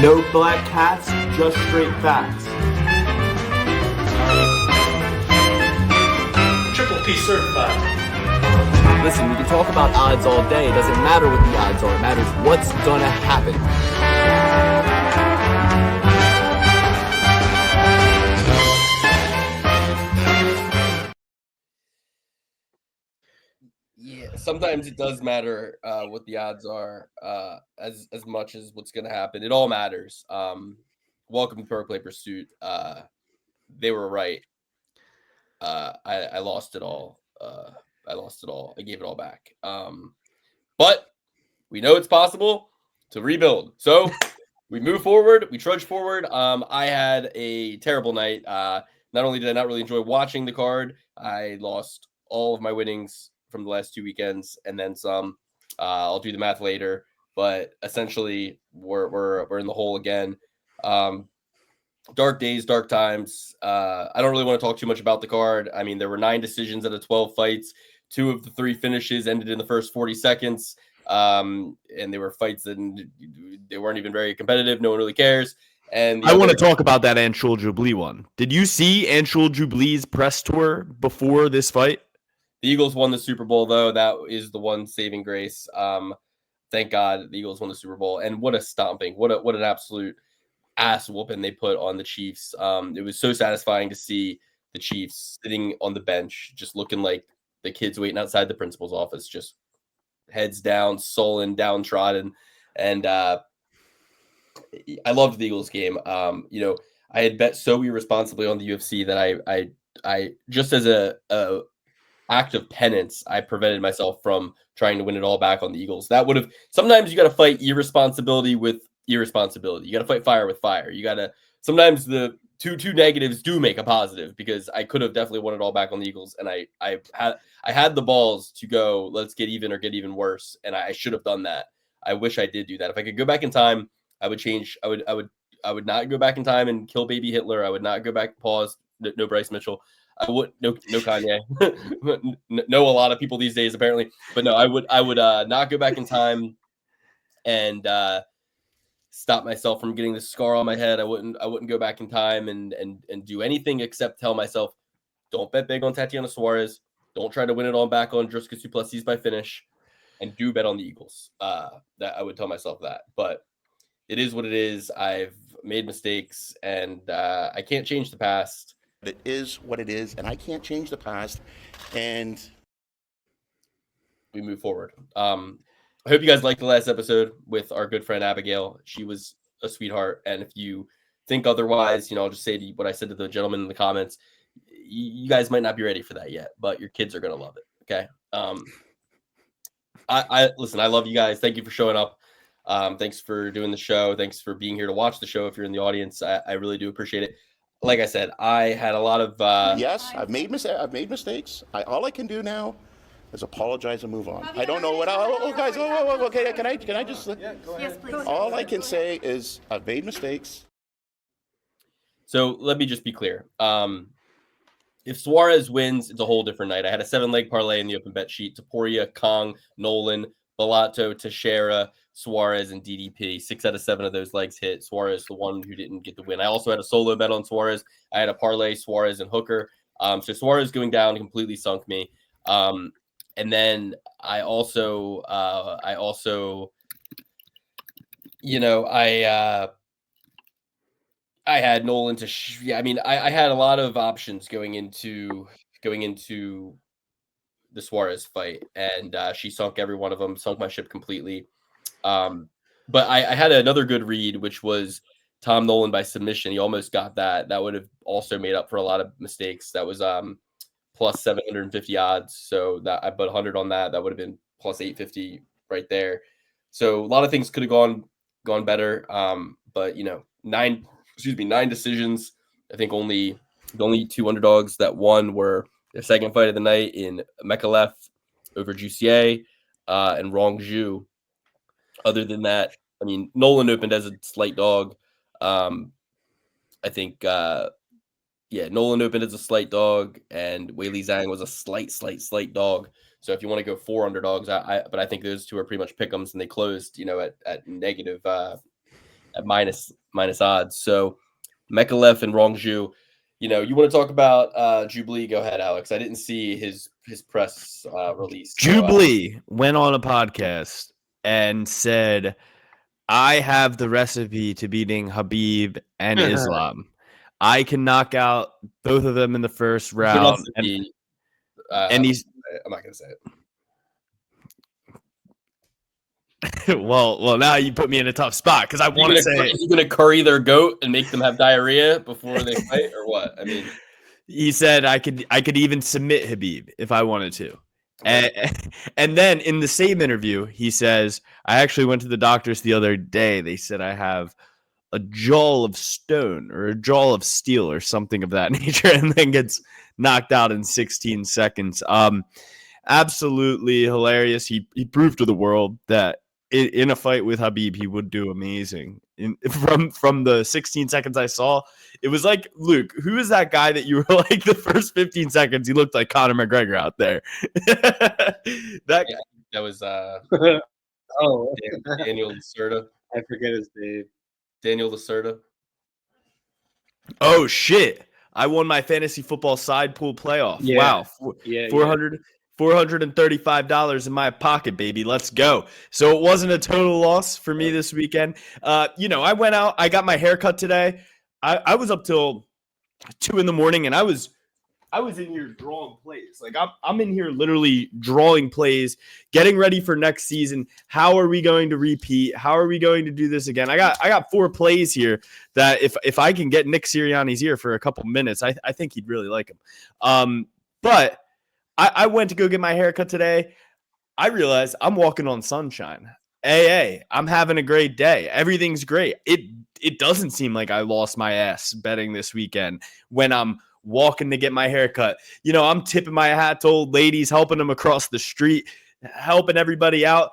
No black cats, just straight facts. Triple P certified. Listen, we can talk about odds all day. It doesn't matter what the odds are. It matters what's gonna happen. Yeah, sometimes it does matter what the odds are as much as what's going to happen. It all matters. Welcome to Parlay Pursuit. They were right. I lost it all. I lost it all. I gave it all back. But we know it's possible to rebuild. So we move forward. We trudge forward. I had a terrible night. Not only did I not really enjoy watching the card, I lost all of my winnings from the last 2 weekends and then some. I'll do the math later, but essentially we're in the hole again. Dark days, dark times. I don't really want to talk too much about the card. I mean, there were 9 decisions out of 12 fights. 2 of the 3 finishes ended in the first 40 seconds. And they were fights that they weren't even very competitive. No one really cares. And I want to talk about that Anshul Jubilee one. Did you see Anshul Jubilee's press tour before this fight? The Eagles won the Super Bowl, though. That is the one saving grace. Thank God the Eagles won the Super Bowl. And what a stomping. What an absolute ass whooping they put on the Chiefs. It was so satisfying to see the Chiefs sitting on the bench, just looking like the kids waiting outside the principal's office, just heads down, sullen, downtrodden. And I loved the Eagles game. I had bet so irresponsibly on the UFC that I just as a act of penance, I prevented myself from trying to win it all back on the Eagles. That would have, sometimes you got to fight irresponsibility with irresponsibility. You got to fight fire with fire. You got to, sometimes the two negatives do make a positive, because I could have definitely won it all back on the Eagles. And I had the balls to go, let's get even or get even worse. And I should have done that. I wish I did do that. If I could go back in time, I would change. I would not go back in time and kill baby Hitler. I would not go back, pause, no Bryce Mitchell. I would no Kanye. No, a lot of people these days apparently, but no, I would not go back in time and stop myself from getting the scar on my head. I wouldn't go back in time and do anything except tell myself, don't bet big on Tatiana Suarez. Don't try to win it all back on Dricus du Plessis by finish, and do bet on the Eagles. That I would tell myself that, but it is what it is. I've made mistakes, and I can't change the past. It is what it is, and I can't change the past, and we move forward. I hope you guys liked the last episode with our good friend Abigail. She was a sweetheart, and if you think otherwise, I'll just say what I said to the gentleman in the comments. You guys might not be ready for that yet, but your kids are going to love it, okay? I listen, I love you guys. Thank you for showing up. Thanks for doing the show. Thanks for being here to watch the show if you're in the audience. I really do appreciate it. Like I said, I had a lot of yes, I've made mistakes. All I can do now is apologize and move on. I don't know what. Guys, okay. Can I just? Yes, please. All I can say is I've made mistakes. So let me just be clear. If Suarez wins, it's a whole different night. I had a 7-leg parlay in the open bet sheet: Taporia, Kong, Nolan, Bellato, Teixeira, Suarez, and DDP. 6 out of 7 of those legs hit. Suarez, the one who didn't get the win. I also had a solo bet on Suarez. I had a parlay, Suarez and Hooker. So Suarez going down completely sunk me. And then I also, I had Nolan to. I had a lot of options going into the Suarez fight, and she sunk every one of them. Sunk my ship completely. But I had another good read, which was Tom Nolan by submission. He almost got that. That would have also made up for a lot of mistakes. That was plus 750 odds. So that I put 100 on that. That would have been plus 850 right there. So a lot of things could have gone better. But 9 decisions. I think the only 2 underdogs that won were the second fight of the night in Mekalev over Jussier and Rong Zhu. Other than that, Nolan opened as a slight dog. I think, Nolan opened as a slight dog, and Weili Zhang was a slight dog. So if you want to go 4 underdogs, but I think those two are pretty much pick'ems, and they closed, at negative at minus odds. So Mekalev and Rongju. You want to talk about Jubilee? Go ahead, Alex. I didn't see his press release. Jubilee went on a podcast and said, I have the recipe to beating Habib and Islam. I can knock out both of them in the first round. And he's I'm not going to say it. well, now you put me in a tough spot because I want to say it. Is he going to curry their goat and make them have diarrhea before they fight, or what? I mean, he said I could even submit Habib if I wanted to. And then in the same interview, he says, I actually went to the doctors the other day. They said I have a jaw of stone or a jaw of steel or something of that nature, and then gets knocked out in 16 seconds. Absolutely hilarious. He proved to the world that in a fight with Habib, he would do amazing. From the 16 seconds I saw, it was like, Luke, who is that guy that you were like the first 15 seconds? He looked like Conor McGregor out there. that was Daniel Lacerda. I forget his name. Daniel Lacerda. Oh shit! I won my fantasy football side pool playoff. Yeah. Wow, $435 in my pocket, baby. Let's go. So it wasn't a total loss for me this weekend. I went out. I got my hair cut today. I was up till 2 a.m. and I was in here drawing plays. Like I'm in here literally drawing plays, getting ready for next season. How are we going to repeat? How are we going to do this again? I got 4 plays here that if I can get Nick Sirianni's ear for a couple minutes, I think he'd really like him. But I went to go get my haircut today. I realized I'm walking on sunshine. Hey, I'm having a great day. Everything's great. It doesn't seem like I lost my ass betting this weekend when I'm walking to get my haircut. I'm tipping my hat to old ladies, helping them across the street, helping everybody out.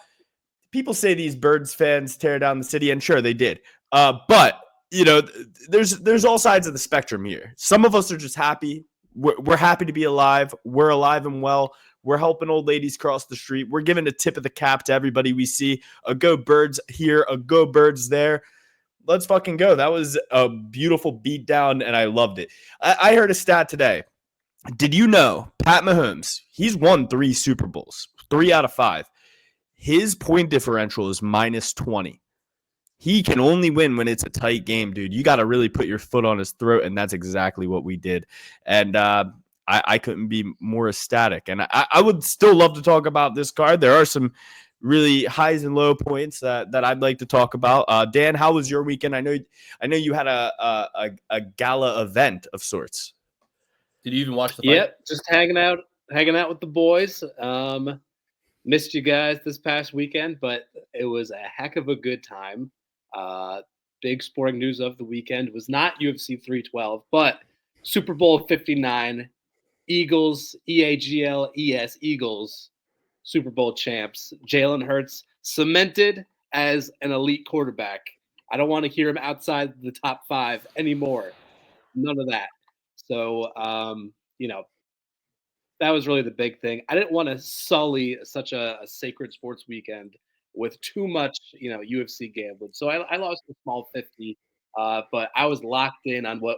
People say these Birds fans tear down the city, and sure they did. But there's all sides of the spectrum here. Some of us are just happy. We're happy to be alive. We're alive and well. We're helping old ladies cross the street. We're giving a tip of the cap to everybody we see. A go Birds here, a go Birds there. Let's fucking go. That was a beautiful beatdown, and I loved it. I heard a stat today. Did you know Pat Mahomes, he's won 3 Super Bowls, 3 out of 5. His point differential is minus 20. He can only win when it's a tight game, dude. You got to really put your foot on his throat, and that's exactly what we did. And I couldn't be more ecstatic. And I would still love to talk about this card. There are some really highs and low points that I'd like to talk about. Dan, how was your weekend? I know you had a gala event of sorts. Did you even watch the fight? Yep, just hanging out with the boys. Missed you guys this past weekend, but it was a heck of a good time. Big sporting news of the weekend was not UFC 312, but Super Bowl 59, Eagles, EAGLES, Eagles, Super Bowl champs. Jalen Hurts cemented as an elite quarterback. I don't want to hear him outside the top 5 anymore. None of that. So, that was really the big thing. I didn't want to sully such a sacred sports weekend with too much, UFC gambling. So I lost a small 50, but I was locked in on what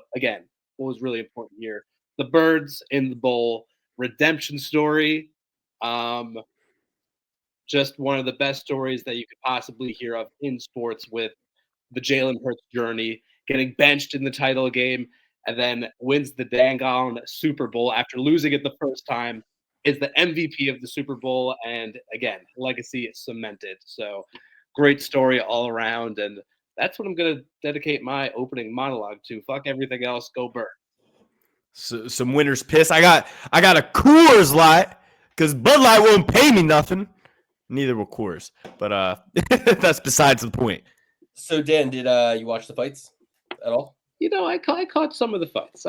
was really important here. The Birds in the bowl, redemption story. Just one of the best stories that you could possibly hear of in sports, with the Jalen Hurts journey, getting benched in the title game, and then wins the dang on Super Bowl after losing it the first time, is the MVP of the Super Bowl, and again, legacy is cemented. So great story all around, and that's what I'm going to dedicate my opening monologue to. Fuck everything else, go Bird. So, some winner's piss. I got a Coors Light because Bud Light won't pay me nothing. Neither will Coors, but that's besides the point. So Dan, did you watch the fights at all? I caught some of the fights.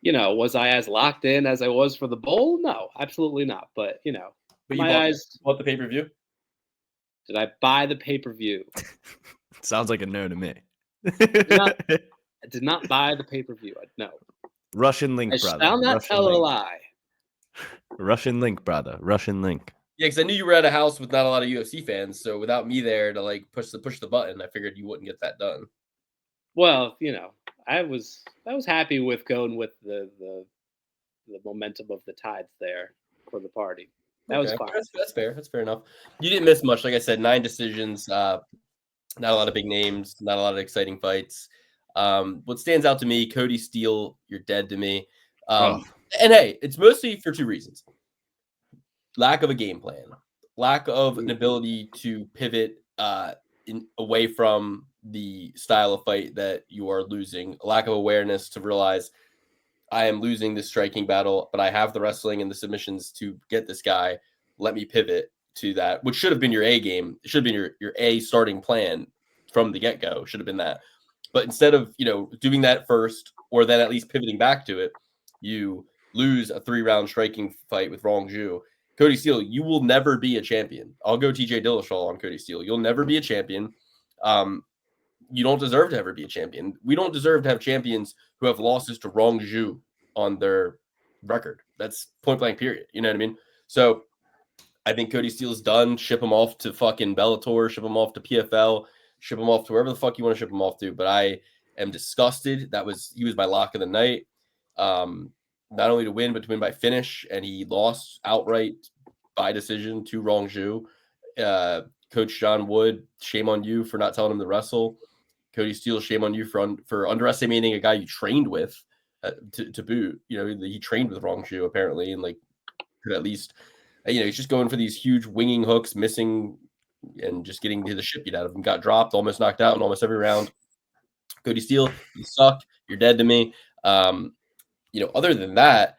Was I as locked in as I was for the bowl? No, absolutely not. But But you bought the pay-per-view? Did I buy the pay-per-view? Sounds like a no to me. I did not buy the pay-per-view. No. Russian link, brother. I shall not tell a lie. Russian link, brother. Russian link. Yeah, because I knew you were at a house with not a lot of UFC fans, so without me there to like push the button, I figured you wouldn't get that done. Well, I was happy with going with the momentum of the tides there for the party. That was fine. That's fair. That's fair enough. You didn't miss much. Like I said, 9 decisions. Not a lot of big names. Not a lot of exciting fights. What stands out to me, Cody Steele, you're dead to me. And hey, it's mostly for 2 reasons: lack of a game plan, lack of an ability to pivot away from the style of fight that you are losing, a lack of awareness to realize I am losing this striking battle, but I have the wrestling and the submissions to get this guy. Let me pivot to that, which should have been your A game. It should have been your A starting plan from the get-go. Should have been that. But instead of, doing that first, or then at least pivoting back to it, you lose a 3-round striking fight with Rong Zhu. Cody Steele, you will never be a champion. I'll go TJ Dillashaw on Cody Steele. You'll never be a champion. You don't deserve to ever be a champion. We don't deserve to have champions who have losses to Rong Zhu on their record. That's point blank period. You know what I mean? So I think Cody Steele's done. Ship him off to fucking Bellator, ship him off to PFL, ship him off to wherever the fuck you want to ship him off to. But I am disgusted. He was my lock of the night. Not only to win, but to win by finish. And he lost outright by decision to Rong Zhu. Coach John Wood, shame on you for not telling him to wrestle. Cody Steele, shame on you for underestimating a guy you trained with to boot. He trained with Rong Zhu apparently, and could at least, he's just going for these huge winging hooks, missing and just getting the shit beat out of him. Got dropped, almost knocked out in almost every round. Cody Steele, you suck. You're dead to me. Other than that,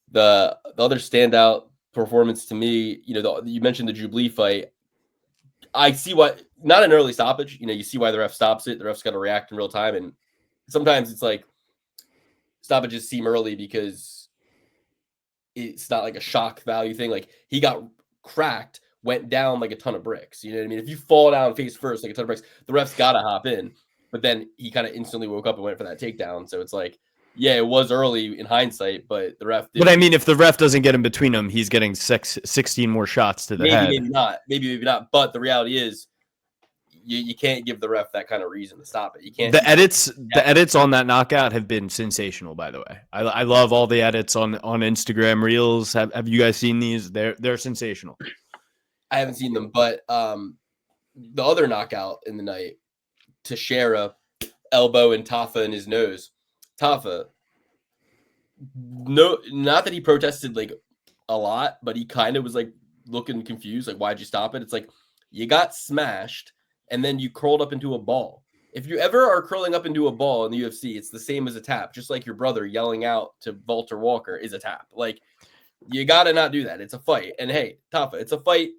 the other standout performance to me, you mentioned the Jubilee fight. I see why, not an early stoppage. You see why the ref stops it. The ref's got to react in real time. And sometimes it's like stoppages seem early because it's not like a shock value thing. Like he got cracked, went down like a ton of bricks. You know what I mean? If you fall down face first like a ton of bricks, the ref's got to hop in. But then he kind of instantly woke up and went for that takedown. So it's like, yeah, it was early in hindsight, but the ref did. But I mean, if the ref doesn't get in between them, he's getting 16 more shots to the head. Maybe not. Maybe not. But the reality is, you can't give the ref that kind of reason to stop it. You can't. The edits on that knockout have been sensational. By the way, I love all the edits on Instagram Reels. Have you guys seen these? They're sensational. I haven't seen them, but the other knockout in the night, Teixeira elbow and Tafa in his nose. Tafa, no, not that he protested like a lot, but he kind of was like looking confused, like, why'd you stop it? It's like you got smashed and then you curled up into a ball. If you ever are curling up into a ball in the UFC, it's the same as a tap, just like your brother yelling out to Walter Walker is a tap. Like, you gotta not do that. It's a fight. And hey, Tafa, it's a fight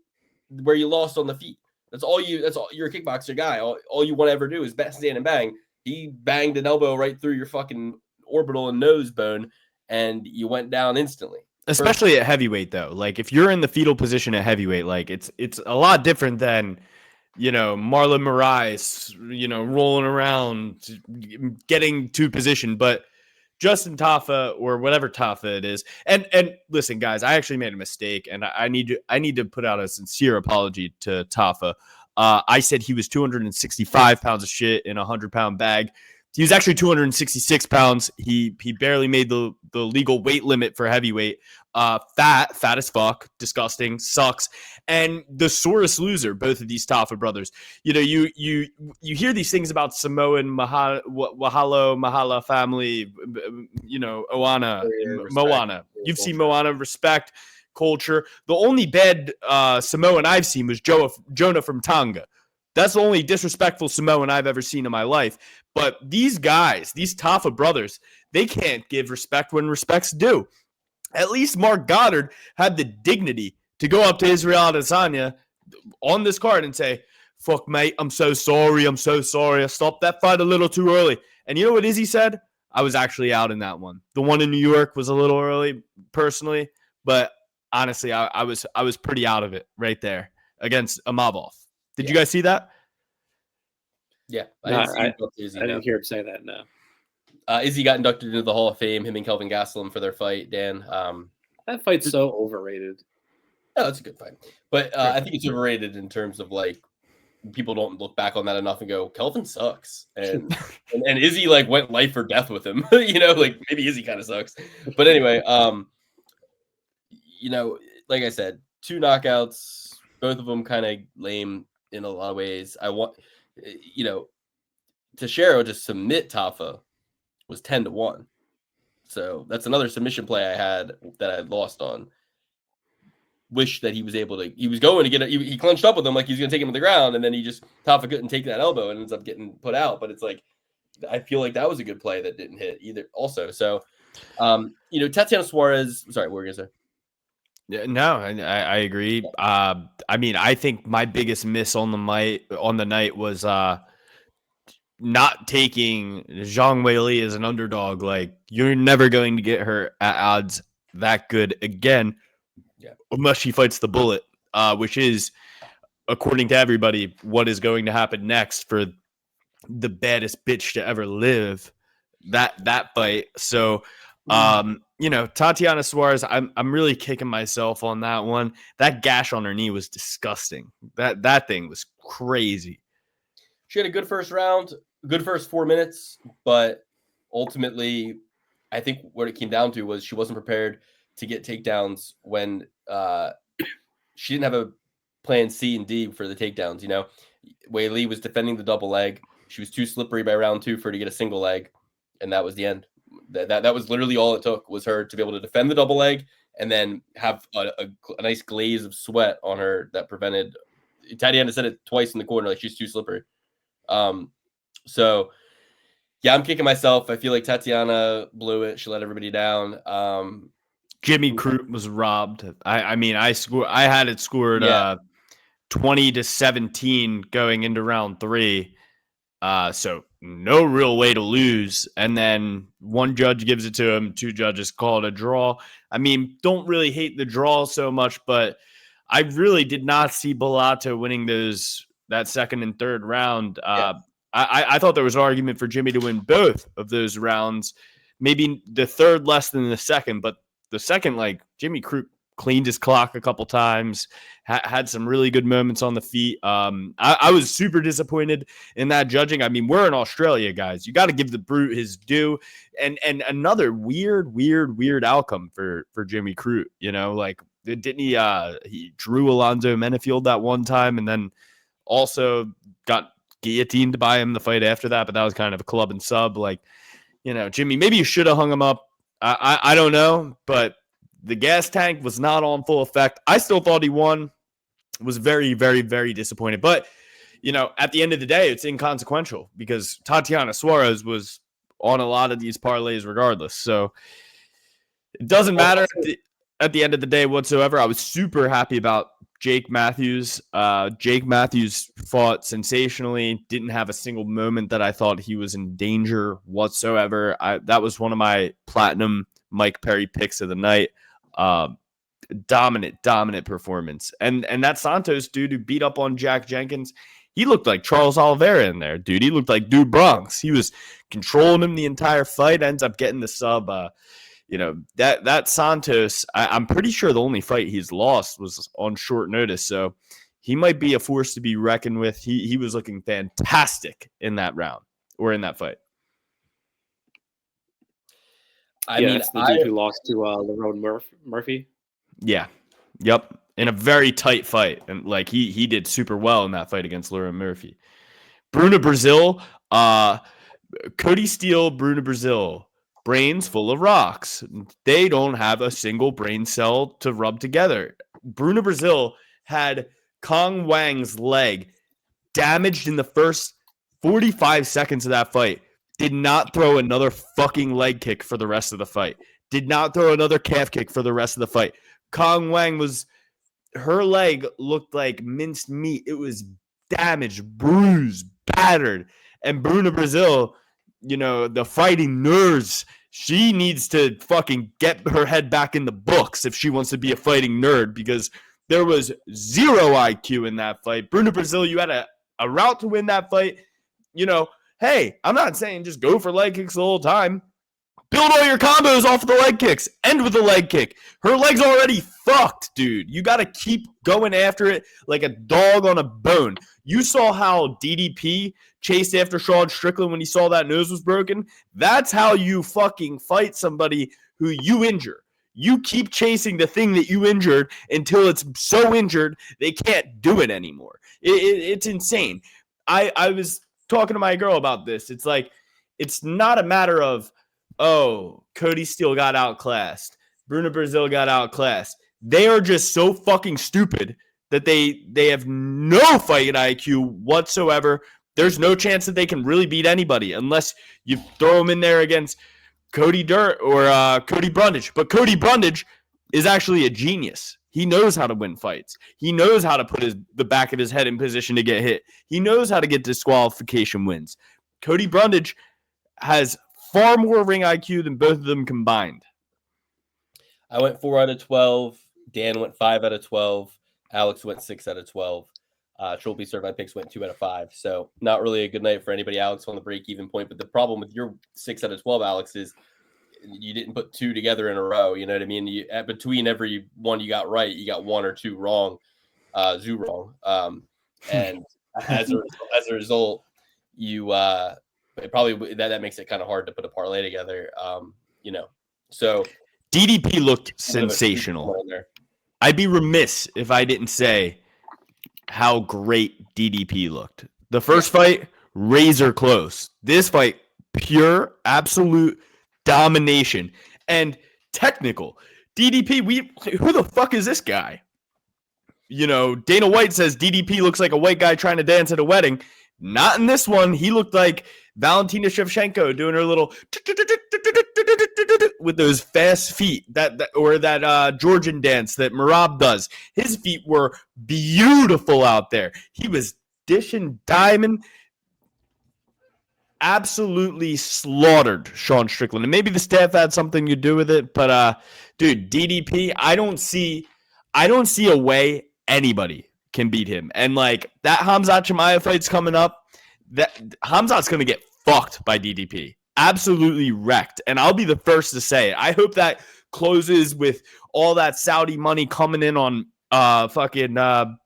where you lost on the feet. That's all. You're a kickboxer guy. All you want to ever do is stand and bang. He banged an elbow right through your fucking orbital and nose bone, and you went down instantly. Especially at heavyweight, though. Like, if you're in the fetal position at heavyweight, like, it's a lot different than, Marlon Moraes, rolling around, getting to position. But Justin Tafa, or whatever Tafa it is, and listen, guys, I actually made a mistake, and I need to put out a sincere apology to Tafa. I said he was 265 pounds of shit in a 100-pound bag. He was actually 266 pounds. He barely made the legal weight limit for heavyweight. Fat as fuck, disgusting, sucks. And the sorest loser, both of these Tafa brothers. You hear these things about Samoan Mahala family, Oana, Moana. You've seen Moana, respect, culture. The only bad Samoan I've seen was Jonah from Tonga. That's the only disrespectful Samoan I've ever seen in my life. But these guys, these Tafa brothers, they can't give respect when respect's due. At least Mark Goddard had the dignity to go up to Israel Adesanya on this card and say, fuck, mate, I'm so sorry. I stopped that fight a little too early. And you know what Izzy said? I was actually out in that one. The one in New York was a little early, personally. But honestly, I was pretty out of it right there against Amavov. Did you guys see that? Yeah. I didn't hear him say that, no. Izzy got inducted into the Hall of Fame, him and Kelvin Gastelum for their fight, Dan. That fight's so overrated. No, that's a good fight. But I think it's overrated in terms of like people don't look back on that enough and go, Kelvin sucks. And Izzy like went life or death with him. Like maybe Izzy kind of sucks. But anyway, like I said, 2 knockouts, both of them kind of lame in a lot of ways. I want, Teixeira to submit Tafa was 10-1. So that's another submission play I had that I lost on. Wish that he was able to, he was going to get it. He clinched up with him like he's going to take him to the ground. And then Tafa couldn't take that elbow and ends up getting put out. But it's like, I feel like that was a good play that didn't hit either also. So, Tatiana Suarez, sorry, what were you going to say? Yeah, no, I agree. I think my biggest miss on the night was not taking Zhang Weili as an underdog. Like, you're never going to get her at odds that good again, unless she fights the Bullet, which is, according to everybody, what is going to happen next for the baddest bitch to ever live. That fight. So, Tatiana Suarez, I'm really kicking myself on that one. That gash on her knee was disgusting. That thing was crazy. She had a good first round, good first 4 minutes, but ultimately, I think what it came down to was she wasn't prepared to get takedowns when she didn't have a plan C and D for the takedowns. Weili was defending the double leg. She was too slippery by round 2 for her to get a single leg, and that was the end. That was literally all it took, was her to be able to defend the double leg and then have a nice glaze of sweat on her that prevented. Tatiana said it twice in the corner, like she's too slippery. So yeah, I'm kicking myself. I feel like Tatiana blew it. She let everybody down. Jimmy Crute was robbed. I had it scored 20-17 going into round 3. So no real way to lose. And then one judge gives it to him. 2 judges call it a draw. Don't really hate the draw so much, but I really did not see Bellato winning that second and third round. I thought there was an argument for Jimmy to win both of those rounds. Maybe the third less than the second, but the second, like, Jimmy Crute cleaned his clock a couple times, had some really good moments on the feet. I was super disappointed in that judging. We're in Australia, guys. You got to give the brute his due. And another weird outcome for Jimmy Crute. Like, didn't he drew Alonzo Menefield that one time and then also got guillotined by him the fight after that, but that was kind of a club and sub. Like, Jimmy, maybe you should have hung him up. I don't know, but the gas tank was not on full effect. I still thought he won. Was very, very, very disappointed. But, at the end of the day, it's inconsequential because Tatiana Suarez was on a lot of these parlays regardless. So it doesn't matter at the end of the day whatsoever. I was super happy about Jake Matthews. Jake Matthews fought sensationally, didn't have a single moment that I thought he was in danger whatsoever. That was one of my platinum Mike Perry picks of the night. Dominant performance. And that Santos dude who beat up on Jack Jenkins, he looked like Charles Oliveira in there, dude. He looked like Dude Bronx. He was controlling him the entire fight, ends up getting the sub. That Santos, I'm pretty sure the only fight he's lost was on short notice. So he might be a force to be reckoned with. He was looking fantastic in that round or in that fight. That's the dude who lost to Lerone Murphy. Yeah. Yep. In a very tight fight. And like he did super well in that fight against Lerone Murphy. Bruno Brazil, Cody Steele, Bruno Brazil, brains full of rocks. They don't have a single brain cell to rub together. Bruno Brazil had Kong Wang's leg damaged in the first 45 seconds of that fight. Did not throw another fucking leg kick for the rest of the fight. Did not throw another calf kick for the rest of the fight. Kong Wang her leg looked like minced meat. It was damaged, bruised, battered. And Bruno Brazil, the fighting nerds, she needs to fucking get her head back in the books if she wants to be a fighting nerd, because there was zero IQ in that fight. Bruno Brazil, you had a route to win that fight. Hey, I'm not saying just go for leg kicks the whole time, Build all your combos off of the leg kicks. End with the leg kick. Her leg's already fucked, dude. You got to keep going after it like a dog on a bone. You saw how DDP chased after Sean Strickland when he saw that nose was broken. That's how you fucking fight somebody who you injure. You keep chasing the thing that you injured until it's so injured they can't do it anymore. It's insane. I was talking to my girl about this. It's like, it's not a matter of, oh, Cody Steele got outclassed. Bruno Brazil got outclassed. They are just so fucking stupid that they have no fighting IQ whatsoever. There's no chance that they can really beat anybody unless you throw them in there against Cody Dirt or Cody Brundage. But Cody Brundage is actually a genius. He knows how to win fights. He knows how to put the back of his head in position to get hit. He knows how to get disqualification wins. Cody Brundage has far more ring IQ than both of them combined. I went 4 out of 12. Dan went 5 out of 12. Alex went 6 out of 12. Trophy certified picks went 2 out of 5. So not really a good night for anybody. Alex on the break-even point. But the problem with your 6 out of 12, Alex, is you didn't put 2 together in a row. You know what I mean? Between every one you got right, you got 1 or 2 wrong. Zoo wrong. And as a result, you it probably that makes it kind of hard to put a parlay together. So DDP looked sensational. I'd be remiss if I didn't say how great DDP looked. The first fight, razor close. This fight, pure, absolute domination and technical. DDP, who the fuck is this guy? You know, Dana White says DDP looks like a white guy trying to dance at a wedding. Not in this one. He looked like Valentina Shevchenko doing her little with those fast feet that Georgian dance that Merab does. His feet were beautiful out there. He was dishing diamond. Absolutely slaughtered Sean Strickland. And maybe the staff had something to do with it, but dude, DDP, I don't see a way anybody can beat him. And like that Khamzat Chimaev fight's coming up, that Khamzat's going to get fucked by DDP. Absolutely wrecked. And I'll be the first to say it. I hope that closes with all that Saudi money coming in on Chimaev.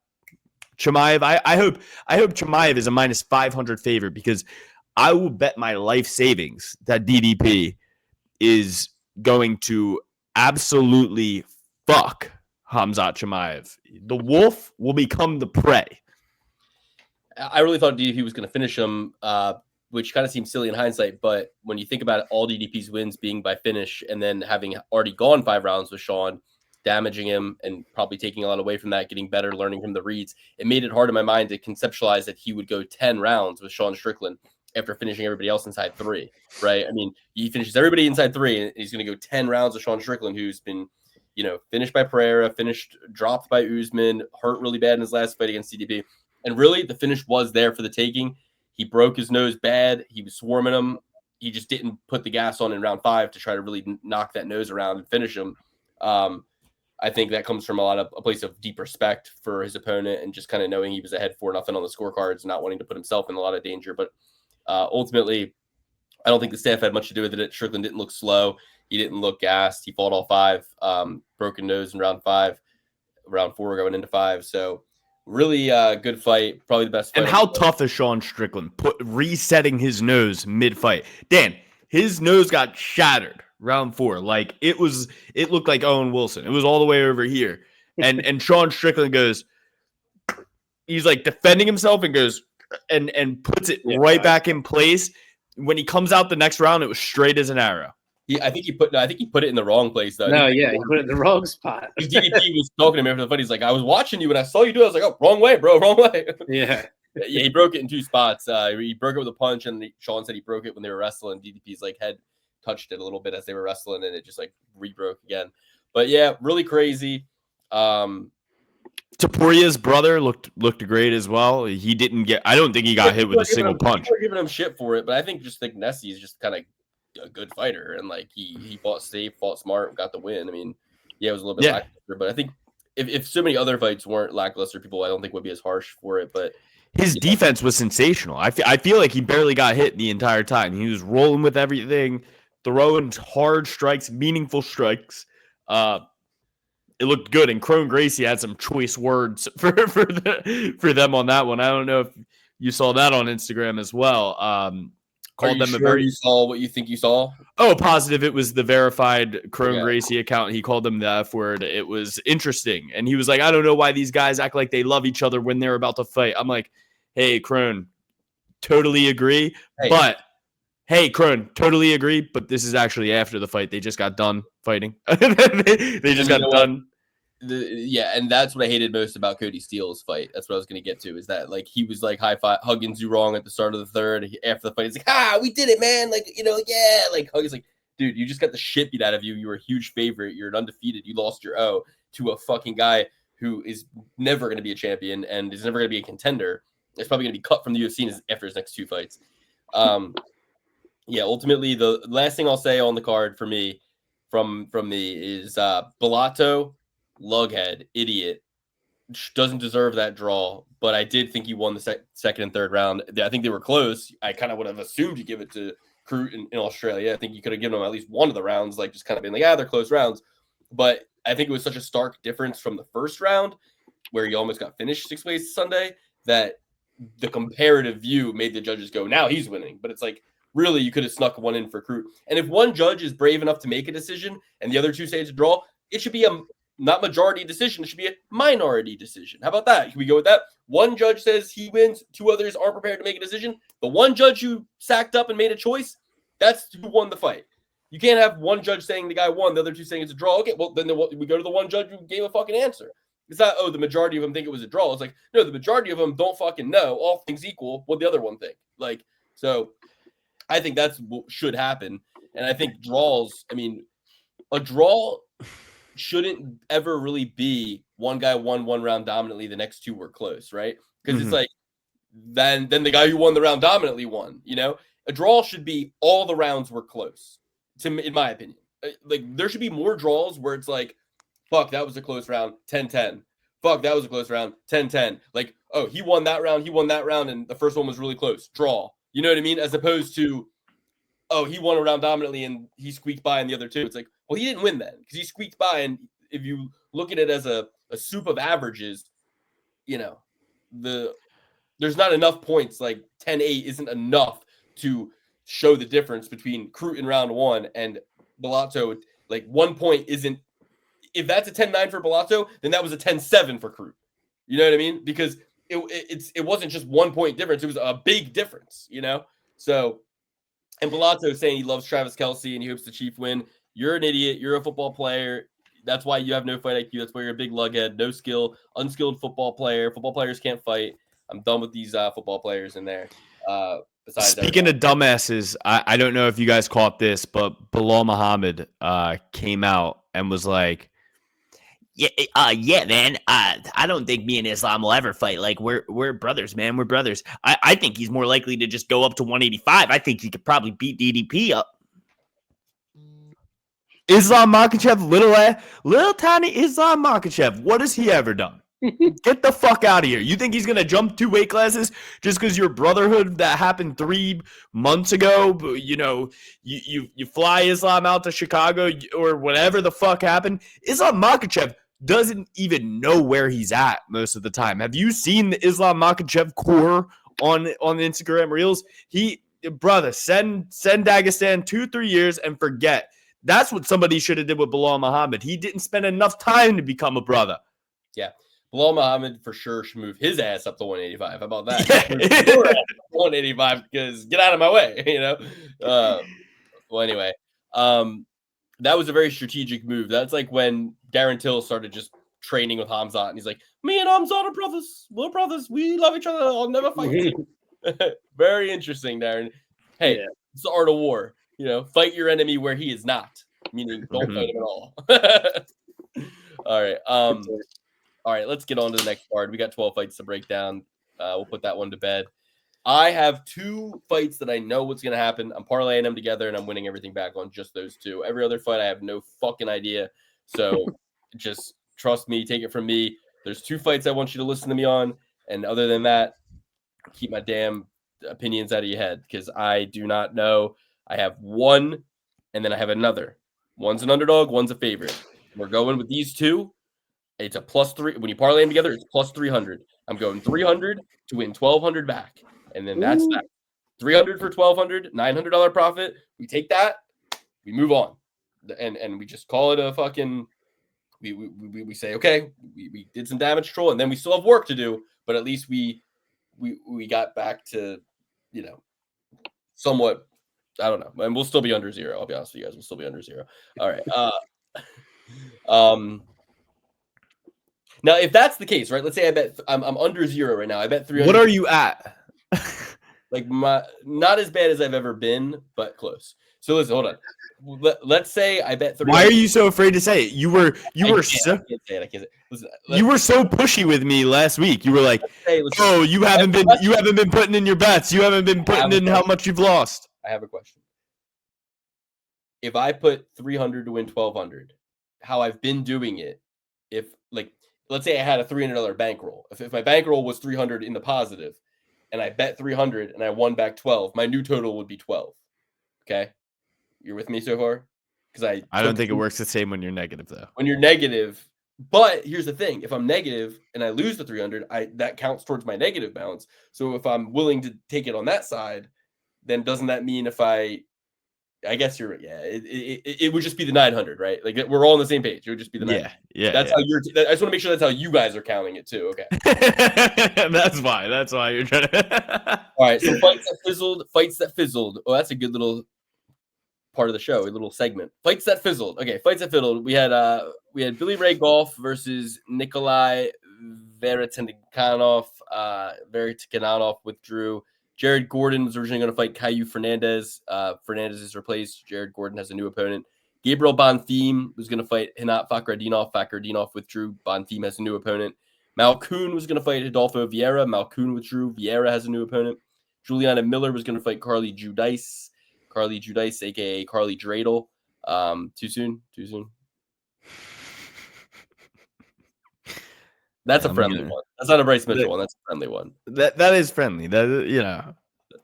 I hope Chimaev is a minus 500 favorite because I will bet my life savings that DDP is going to absolutely fuck Khamzat Chimaev. The wolf will become the prey. I really thought DDP was going to finish him, which kind of seems silly in hindsight. But when you think about it, all DDP's wins being by finish and then having already gone 5 rounds with Sean, damaging him and probably taking a lot away from that, getting better, learning from the reads, it made it hard in my mind to conceptualize that he would go 10 rounds with Sean Strickland after finishing everybody else inside 3, right? I mean, he finishes everybody inside 3, and he's going to go 10 rounds with Sean Strickland, who's been, finished by Pereira, dropped by Usman, hurt really bad in his last fight against DDP. And really, the finish was there for the taking. He broke his nose bad. He was swarming him. He just didn't put the gas on in round 5 to try to really knock that nose around and finish him. I think that comes from a place of deep respect for his opponent and just kind of knowing he was ahead 4-0 on the scorecards, not wanting to put himself in a lot of danger. But ultimately, I don't think the staff had much to do with it. Strickland didn't look slow. He didn't look gassed. He fought all 5, broken nose in round 5, round 4 going into 5. So really good fight, probably the best fight. And how tough is Sean Strickland resetting his nose mid-fight? Dan, his nose got shattered round 4. Like it looked like Owen Wilson. It was all the way over here. And Sean Strickland goes, he's like defending himself and goes and puts it right back in place. When he comes out the next round, it was straight as an arrow. I think he put it in the wrong place though. He put it in the wrong spot. DDP was talking to me after the fight. He's like, I was watching you and I saw you do it. I was like, oh, wrong way, bro, wrong way. Yeah. Yeah, he broke it in 2 spots. He broke it with a punch, and Sean said he broke it when they were wrestling. DDP's like head touched it a little bit as they were wrestling, and it just like rebroke again. But yeah, really crazy. Taporia's brother looked great as well. He didn't get. I don't think he got hit with a single punch. We're giving him shit for it, but I think Nessie is just kind of a good fighter, and like he fought safe, fought smart, got the win. I mean, yeah, it was a little bit lackluster, but I think if so many other fights weren't lackluster, people I don't think would be as harsh for it. But his defense was sensational. I feel like he barely got hit the entire time. He was rolling with everything. throwing hard strikes, meaningful strikes. It looked good, and Crone Gracie had some choice words for them on that one. I don't know if you saw that on Instagram as well. Called them you saw what you think you saw? Oh, positive. It was the verified Crone Okay. Gracie account. He called them the F word. It was interesting, and he was like, "I don't know why these guys act like they love each other when they're about to fight." I'm like, "Hey, Crone, totally agree, but." Hey, Crone, totally agree, but this is actually after the fight. They just got done fighting. they just got done. And that's what I hated most about Cody Steele's fight. That's what I was going to get to, is that like he was like high five hugging Zurong at the start of the third. After the fight, he's like, we did it, man. Like, yeah. Like, Hug is like, dude, you just got the shit beat out of you. You were a huge favorite. You're an undefeated. You lost your O to a fucking guy who is never going to be a champion and is never going to be a contender. It's probably going to be cut from the UFC after his next 2 fights. Yeah, ultimately, the last thing I'll say on the card for me, from me, is Bellato, lughead, idiot, doesn't deserve that draw. But I did think he won the second and third round. I think they were close. I kind of would have assumed you give it to Crute in Australia. I think you could have given him at least one of the rounds, like just kind of being like, they're close rounds. But I think it was such a stark difference from the first round, where he almost got finished 6 ways Sunday, that the comparative view made the judges go, now he's winning. But it's like, really, you could have snuck one in for Crute. And if one judge is brave enough to make a decision and the other 2 say it's a draw, it should be a not majority decision. It should be a minority decision. How about that? Can we go with that? One judge says he wins. 2 others aren't prepared to make a decision. The one judge who sacked up and made a choice, that's who won the fight. You can't have one judge saying the guy won, the other 2 saying it's a draw. Okay, well, then we go to the one judge who gave a fucking answer. It's not, the majority of them think it was a draw. It's like, no, the majority of them don't fucking know, all things equal, what the other one think. Like, so I think that's what should happen. And I think draws, a draw shouldn't ever really be one guy won 1 round dominantly, the next 2 were close, right? Because it's like, then the guy who won the round dominantly won, A draw should be all the rounds were close, in my opinion. Like, there should be more draws where it's like, fuck, that was a close round, 10-10. Fuck, that was a close round, 10-10. Like, he won that round, and the first one was really close. Draw. You know what I mean? As opposed to, he won a round dominantly and he squeaked by in the other 2. It's like, well, he didn't win then because he squeaked by. And if you look at it as a soup of averages, there's not enough points. Like 10-8 isn't enough to show the difference between Crute in round 1 and Bellato. Like 1 point isn't. If that's a 10-9 for Bellato, then that was a 10-7 for Crute. You know what I mean? Because it wasn't just 1 point difference. It was a big difference, So, and Bellato saying he loves Travis Kelce and he hopes the Chief win. You're an idiot. You're a football player. That's why you have no fight IQ. That's why you're a big lughead, no skill, unskilled football player. Football players can't fight. I'm done with these football players in there. Speaking of dumbasses, I don't know if you guys caught this, but Bilal Muhammad came out and was like, yeah, man. I don't think me and Islam will ever fight. Like, we're brothers, man. We're brothers. I think he's more likely to just go up to 185. I think he could probably beat DDP up. Islam Makhachev, little tiny Islam Makhachev. What has he ever done? Get the fuck out of here. You think he's going to jump 2 weight classes just because your brotherhood that happened 3 months ago, you fly Islam out to Chicago or whatever the fuck happened? Islam Makhachev doesn't even know where he's at most of the time. Have you seen the Islam Makhachev core on Instagram Reels? Brother, send Dagestan 2-3 years and forget. That's what somebody should have did with Bilal Muhammad. He didn't spend enough time to become a brother. Yeah. Bilal Muhammad for sure should move his ass up to 185. How about that? Yeah. 185 because get out of my way, Well, anyway, that was a very strategic move. That's like when Darren Till started just training with Hamzat, and he's like, "Me and Hamzat are brothers. We're brothers. We love each other. I'll never fight you." Very interesting, Darren. Hey, It's the art of war. Fight your enemy where he is not. Meaning, don't fight him at all. All right. All right, let's get on to the next card. We got 12 fights to break down. We'll put that one to bed. I have 2 fights that I know what's going to happen. I'm parlaying them together, and I'm winning everything back on just those 2. Every other fight, I have no fucking idea. So just trust me. Take it from me. There's 2 fights I want you to listen to me on. And other than that, keep my damn opinions out of your head because I do not know. I have one and then I have another. One's an underdog, one's a favorite. We're going with these two. It's a +3. When you parlay them together, it's +300. I'm going 300 to win 1,200 back, and then that's that. 300 for 1,200, $900 profit. We take that, we move on, and we just call it a fucking. We say, okay, we did some damage control, and then we still have work to do, but at least we got back to, somewhat. I don't know, and we'll still be under zero. I'll be honest with you guys, we'll still be under zero. All right. Now, if that's the case, right? Let's say I bet I'm under zero right now. I bet 300. What are you at? Like not as bad as I've ever been, but close. So listen, hold on. Let's say I bet 300. Why are you so afraid to say it? You were so. I can't say it. I can't say it. Listen, you were so pushy with me last week. You were like, listen, "Oh, you haven't been putting in your bets. You haven't been putting in how much you've lost." I have a question. If I put 300 to win 1,200, how I've been doing it, let's say I had a $300 bankroll. If my bankroll was 300 in the positive, and I bet 300 and I won back 12, my new total would be 12. Okay, you're with me so far? Because I don't think it works the same when you're negative though. When you're negative, but here's the thing: if I'm negative and I lose the 300, that counts towards my negative balance. So if I'm willing to take it on that side, then doesn't that mean if I guess you're right. Yeah, it would just be the 900, right? Like we're all on the same page. It would just be the 900. Yeah. That's how you're. I just want to make sure that's how you guys are counting it too. Okay. That's why you're trying to. All right. So fights that fizzled. Oh, that's a good little part of the show. A little segment. Fights that fizzled. Okay. Fights that fizzled. We had Billy Ray Golf versus Nikolai Veretankanov. Veretankanov withdrew. Jared Gordon was originally going to fight Caio Fernandez. Fernandez is replaced. Jared Gordon has a new opponent. Gabriel Bonfim was going to fight Hinat Fakhretdinov. Fakhretdinov withdrew. Bonfim has a new opponent. Malkoun was going to fight Adolfo Vieira. Malkoun withdrew. Vieira has a new opponent. Juliana Miller was going to fight Carly Judice. Carly Judice, a.k.a. Carly Dreidel. Too soon? That's a friendly one. That's not a Bryce Mitchell one. That's a friendly one. That is friendly. That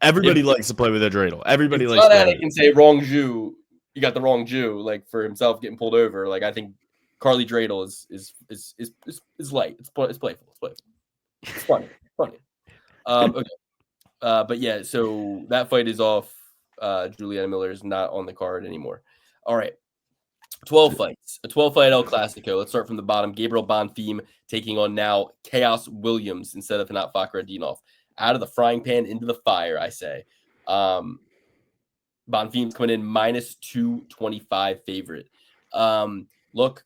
everybody likes to play with a dreidel. Everybody likes. Not that I can say wrong Jew. You got the wrong Jew. Like for himself getting pulled over. Like I think Carly Dreidel is light. It's playful. It's funny. Okay. But yeah. So that fight is off. Juliana Miller is not on the card anymore. All right. 12 fights. A 12-fight El Clasico. Let's start from the bottom. Gabriel Bonfim taking on now Chaos Williams instead of Hinat Fakhretdinov. Out of the frying pan into the fire, I say. Bonfim's coming in -225 favorite. Look,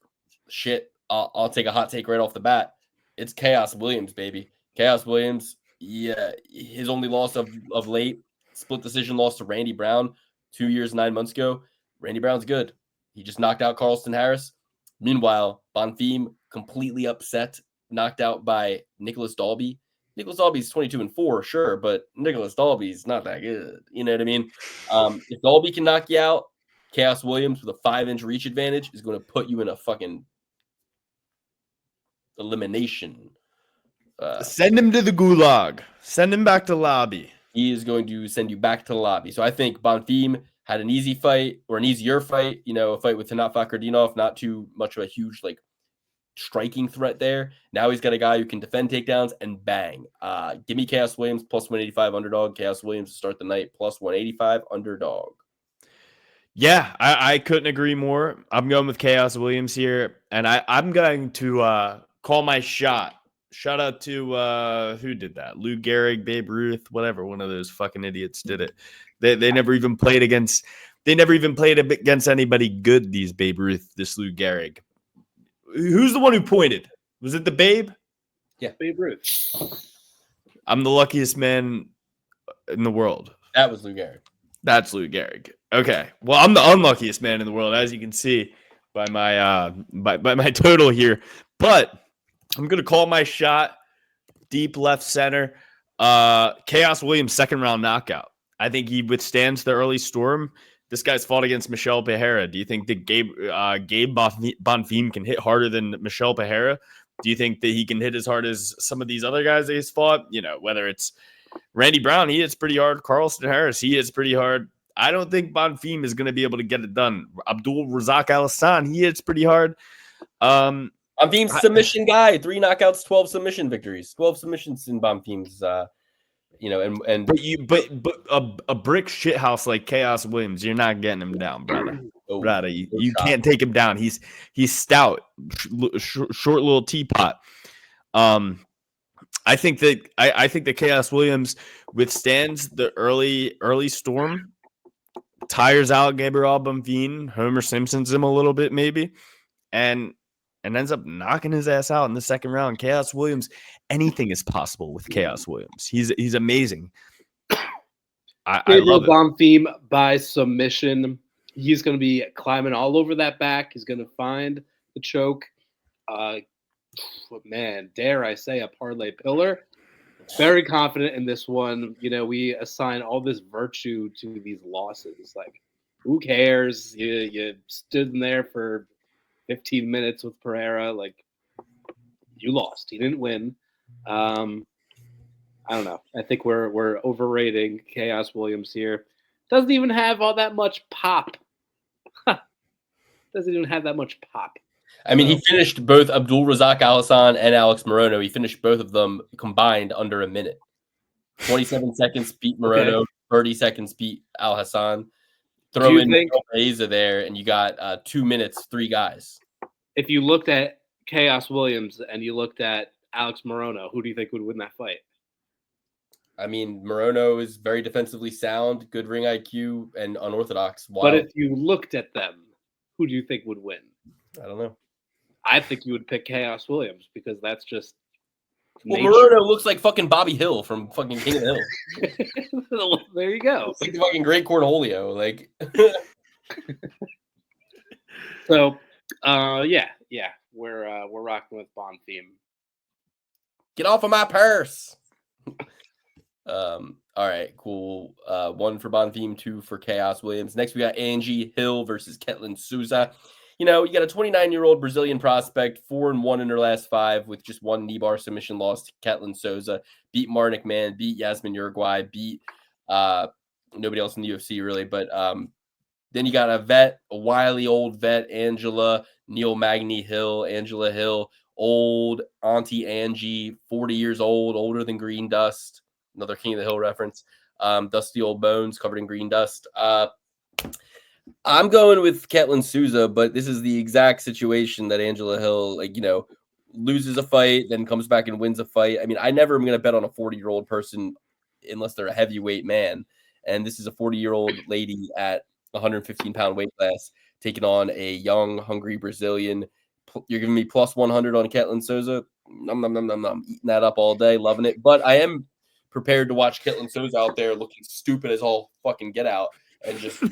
shit. I'll take a hot take right off the bat. It's Chaos Williams, baby. Chaos Williams. Yeah, his only loss of late, split decision loss to Randy Brown 2 years, 9 months ago. Randy Brown's good. He just knocked out Carlston Harris. Meanwhile, Bonfim completely upset, knocked out by Nicholas Dalby. Nicholas Dalby's 22-4, sure, but Nicholas Dalby's not that good. You know what I mean? If Dalby can knock you out, Chaos Williams with a 5-inch reach advantage is going to put you in a fucking elimination. Send him to the gulag. Send him back to lobby. He is going to send you back to the lobby. So I think Bonfim had an easy fight or an easier fight, a fight with Hinat Fakhretdinov, not too much of a huge striking threat there. Now he's got a guy who can defend takedowns and bang. Give me Chaos Williams +185 underdog. Chaos Williams to start the night +185 underdog. Yeah, I couldn't agree more. I'm going with Chaos Williams here, and I'm going to call my shot. Shout out to who did that? Lou Gehrig, Babe Ruth, whatever. One of those fucking idiots did it. They never even played against. They never even played against anybody good. These Babe Ruth, this Lou Gehrig. Who's the one who pointed? Was it the Babe? Yeah, Babe Ruth. I'm the luckiest man in the world. That was Lou Gehrig. That's Lou Gehrig. Okay. Well, I'm the unluckiest man in the world, as you can see by my by my total here. But I'm gonna call my shot. Deep left center. Chaos Williams 2nd round knockout. I think he withstands the early storm. This guy's fought against Michel Pereira. Do you think that Gabe Bonfim can hit harder than Michel Pereira? Do you think that he can hit as hard as some of these other guys that he's fought? Whether it's Randy Brown, he hits pretty hard. Carlston Harris, he hits pretty hard. I don't think Bonfim is going to be able to get it done. Abdul Razak Al Hassan, he hits pretty hard. Bonfim's submission guy, 3 knockouts, 12 submission victories, 12 submissions in Bonfim's. But a brick shithouse like Chaos Williams, you're not getting him down, brother. Brother, you can't take him down. He's stout, short little teapot. I think that Chaos Williams withstands the early storm, tires out Gabriel Bonfim, Homer Simpsons him a little bit maybe, and ends up knocking his ass out in the second round. Chaos Williams, anything is possible with Chaos Williams. He's amazing. I love it. Bonfim by submission. He's going to be climbing all over that back. He's going to find the choke. Man, dare I say a parlay pillar. Very confident in this one. We assign all this virtue to these losses. Like, who cares? You stood in there for 15 minutes with Pereira. Like, you lost. He didn't win. I don't know. I think we're overrating Chaos Williams here. Doesn't even have all that much pop. Doesn't even have that much pop. I mean, he finished both Abdul Razak Al Hassan and Alex Morono. He finished both of them combined under a minute. 27 seconds beat Morono. Okay. 30 seconds beat Al Hassan. Throw in Eza there, and you got 2 minutes, 3 guys. If you looked at Chaos Williams and you looked at Alex Morono, who do you think would win that fight? I mean, Morono is very defensively sound, good ring IQ, and unorthodox. Wow. But if you looked at them, who do you think would win? I don't know. I think you would pick Chaos Williams because that's just nature. Morono looks like fucking Bobby Hill from fucking King of the Hill. There you go. It's like the fucking great Cornholio. Like So we're rocking with Bonfim. Get off of my purse. All right, cool. 1 for Bonfim, 2 for Chaos Williams. Next, we got Angie Hill versus Ketlin Souza. You got a 29-year-old Brazilian prospect, 4-1 in her last 5 with just 1 knee bar submission loss to Ketlin Souza. Beat Marnik Man, beat Yasmin Uruguay, beat nobody else in the UFC really. But then you got a wily old vet, Angela Hill, old Auntie Angie, 40 years old, older than Green Dust. Another King of the Hill reference. Dusty old bones covered in green dust. I'm going with Ketlin Souza, but this is the exact situation that Angela Hill, loses a fight, then comes back and wins a fight. I mean, I never am going to bet on a 40-year-old person unless they're a heavyweight man. And this is a 40-year-old lady at 115-pound weight class taking on a young, hungry Brazilian. You're giving me plus 100 on Ketlin Souza. I'm eating that up all day, loving it. But I am prepared to watch Ketlin Souza out there looking stupid as all fucking get out and just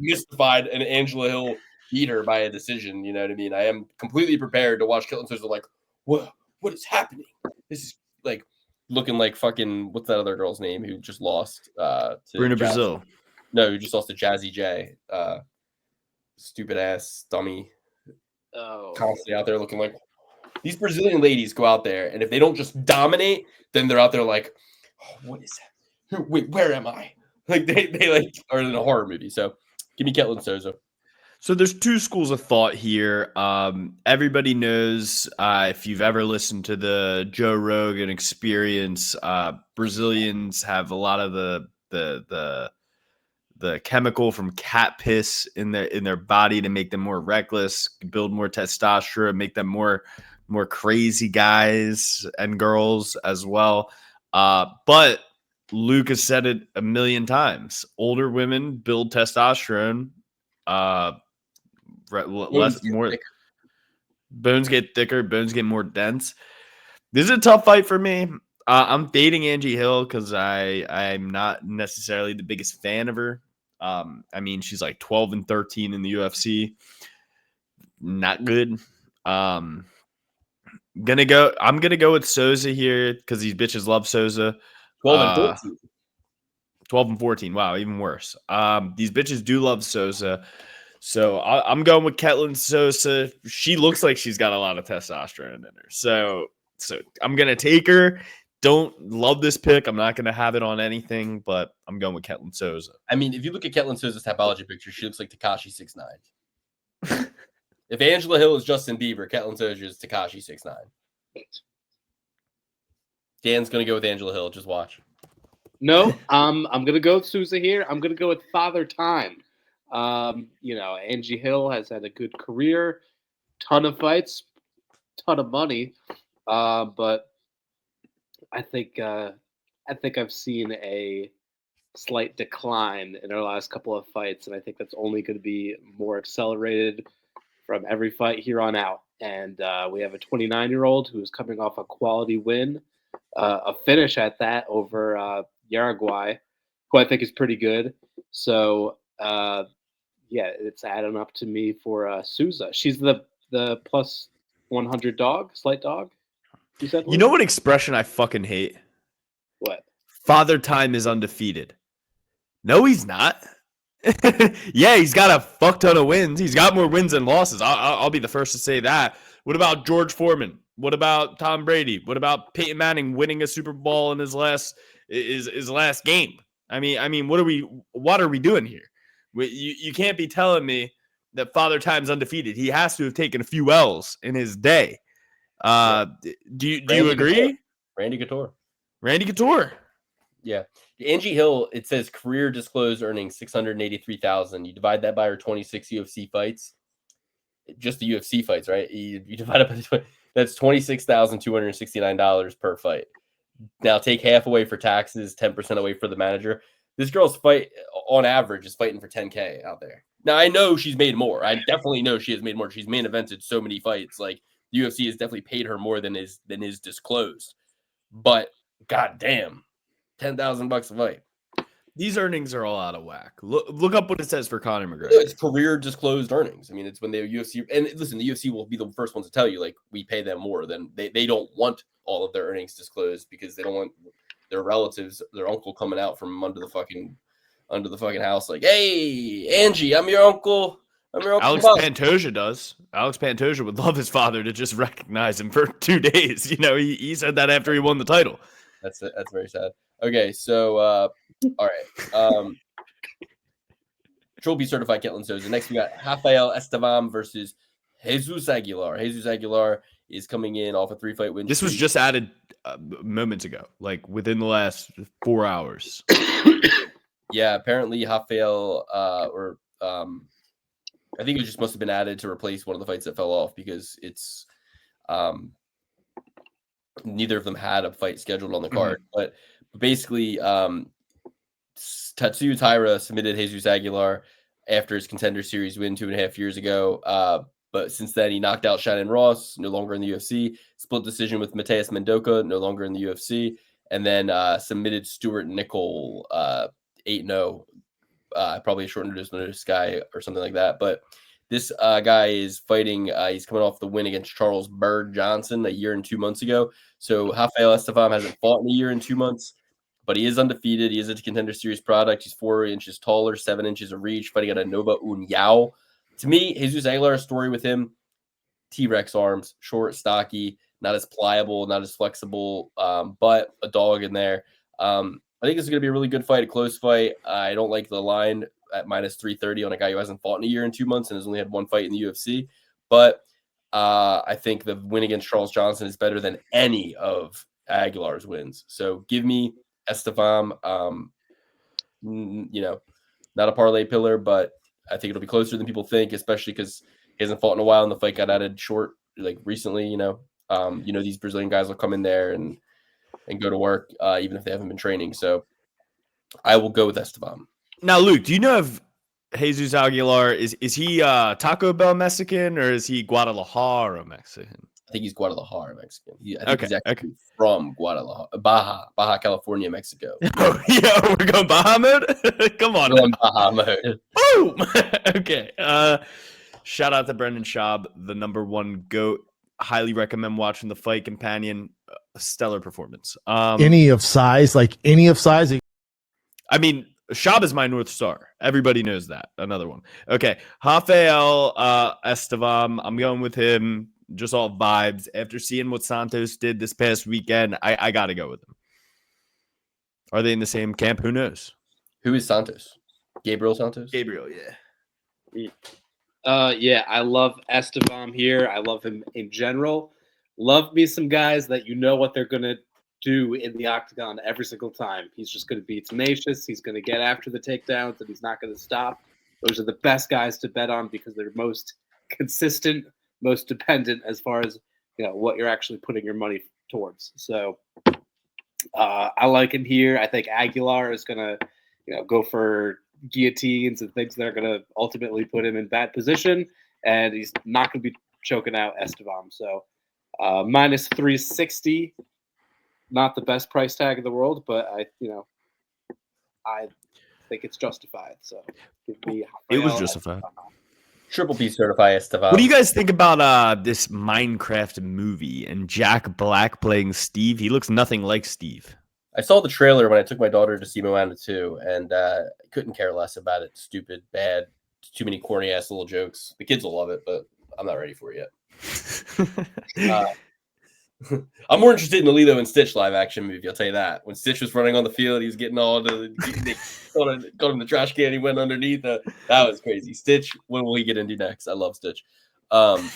mystified, and Angela Hill beat her by a decision. You know what I mean? I am completely prepared to watch Ketlin Souza like, what is happening? This is like looking like fucking, what's that other girl's name who just lost to Bruna Brazil? No, who just lost to Jazzy J. Stupid ass dummy. Oh, constantly out there looking like these Brazilian ladies go out there, and if they don't just dominate, then they're out there like, oh, what is that? Wait, where am I? Like they like are in a horror movie. So give me Ketlin Souza. So there's 2 schools of thought here. Everybody knows if you've ever listened to the Joe Rogan Experience, Brazilians have a lot of the chemical from cat piss in their body to make them more reckless, build more testosterone, make them more crazy guys and girls as well. But Luke has said it a million times. Older women build testosterone. Bones get thicker, bones get more dense. This is a tough fight for me. I'm dating Angie Hill because I'm not necessarily the biggest fan of her. I mean, she's like 12-13 in the UFC. Not good. I'm gonna go with Souza here because these bitches love Souza. 12-14. 12-14. Wow, even worse. These bitches do love Souza. So I'm going with Ketlin Souza. She looks like she's got a lot of testosterone in her. So I'm gonna take her. don't love this pick. I'm not going to have it on anything, but I'm going with Ketlin Souza. I mean, if you look at Ketlin Souza's topology picture, she looks like Tekashi 6'9". If Angela Hill is Justin Bieber, Ketlin Souza is Tekashi 6'9". Dan's going to go with Angela Hill. Just watch. No, I'm going to go with Souza here. I'm going to go with Father Time. Angie Hill has had a good career, ton of fights, ton of money, but I think I've seen a slight decline in her last couple of fights, and I think that's only going to be more accelerated from every fight here on out. And we have a 29-year-old who's coming off a quality win, a finish at that over Uruguay, who I think is pretty good. So, it's adding up to me for Souza. She's the plus 100 dog, slight dog. You said, You know what expression I fucking hate? What? Father Time is undefeated. No, he's not. Yeah, he's got a fuck ton of wins. He's got more wins than losses. I'll be the first to say that. What about George Foreman? What about Tom Brady? What about Peyton Manning winning a Super Bowl in his last game? I mean, what are we doing here? You can't be telling me that Father Time's undefeated. He has to have taken a few L's in his day. Do you agree? Randy Couture. Randy Couture. Yeah. Angie Hill, it says career disclosed earnings 683,000. You divide that by her 26 UFC fights. Just the UFC fights, right? You divide it by that's $26,269 per fight. Now take half away for taxes, 10% away for the manager. This girl's fight on average is fighting for 10K out there. Now I know she's made more. I definitely know she has made more. She's main evented so many fights. Like the UFC has definitely paid her more than is disclosed. But goddamn, $10,000 a fight. These earnings are all out of whack. Look up what it says for Conor McGregor. It's career disclosed earnings. I mean, it's when the UFC and listen, the UFC will be the first ones to tell you like we pay them more than they don't want all of their earnings disclosed because they don't want their relatives, their uncle coming out from under the fucking house like, hey, Angie, I'm your uncle. Alex Pantoja does. Alex Pantoja would love his father to just recognize him for 2 days. You know, he said that after he won the title. That's very sad. Okay, so all right. Trophy certified Ketlin Souza. Next we got Rafael Estevam versus Jesus Aguilar. Jesus Aguilar is coming in off a 3-fight win. This was just added moments ago, like within the last 4 hours. Yeah, apparently Rafael I think it just must have been added to replace one of the fights that fell off because it's neither of them had a fight scheduled on the card. But basically, Tatsuya Taira submitted Jesus Aguilar after his Contender Series win 2.5 years ago. But since then, he knocked out Shannon Ross, no longer in the UFC. Split decision with Mateus Mendoca, no longer in the UFC. And then submitted Stuart Nickel 8-0. Probably a short notice guy or something like that. But this guy is fighting. He's coming off the win against Charles Bird Johnson a year and 2 months ago. So Rafael Estevam hasn't fought in a year and 2 months, but he is undefeated. He is a Contender Series product. He's 4 inches taller, 7 inches of reach, fighting out of Nova União. To me, Jesus Aguilar's story with him, T-Rex arms, short, stocky, not as pliable, not as flexible, but a dog in there. I think this is going to be a really good fight, a close fight. I don't like the line at minus 330 on a guy who hasn't fought in a year and 2 months and has only had one fight in the UFC. But I think the win against Charles Johnson is better than any of Aguilar's wins. So give me Estevam. Not a parlay pillar, but I think it'll be closer than people think, especially because he hasn't fought in a while and the fight got added short, like recently. These Brazilian guys will come in there and go to work, even if they haven't been training. So I will go with Estevam. Now, Luke, do you know if Jesus Aguilar is he Taco Bell Mexican or is he Guadalajara Mexican? I think he's Guadalajara Mexican. He's actually from Guadalajara, Baja California, Mexico. Oh, yeah, we're going Baja mode? Come on. We're going Baja mode. Boom! Okay. Shout out to Brendan Schaub, the #1 GOAT. Highly recommend watching the Fight Companion. Stellar performance. Any of size. I mean, Schaub is my North Star. Everybody knows that. Another one. Okay. Rafael Estevam. I'm going with him. just all vibes. After seeing what Santos did this past weekend, I got to go with him. Are they in the same camp? Who knows? Who is Santos? Gabriel Santos? Gabriel, yeah. Yeah, I love Estevam here. I love him in general. Love me some guys that you know what they're going to do in the octagon every single time. He's just going to be tenacious. He's going to get after the takedowns, and he's not going to stop. Those are the best guys to bet on because they're most consistent, most dependent as far as what you're actually putting your money towards. So I like him here. I think Aguilar is going to go for guillotines and things that are going to ultimately put him in bad position, and he's not going to be choking out Estevam. So minus 360, not the best price tag in the world, but I think it's justified. So give me it was justified. Triple P certified Estevam. What do you guys think about this Minecraft movie and Jack Black playing Steve? He looks nothing like Steve. I saw the trailer when I took my daughter to see Moana 2, and couldn't care less about it. Stupid, bad, too many corny ass little jokes. The kids will love it, but I'm not ready for it yet. I'm more interested in the Lilo and Stitch live action movie. I'll tell you that. When Stitch was running on the field, he was getting all they got him the trash can. He went underneath. That was crazy. Stitch. When will he get into next? I love Stitch.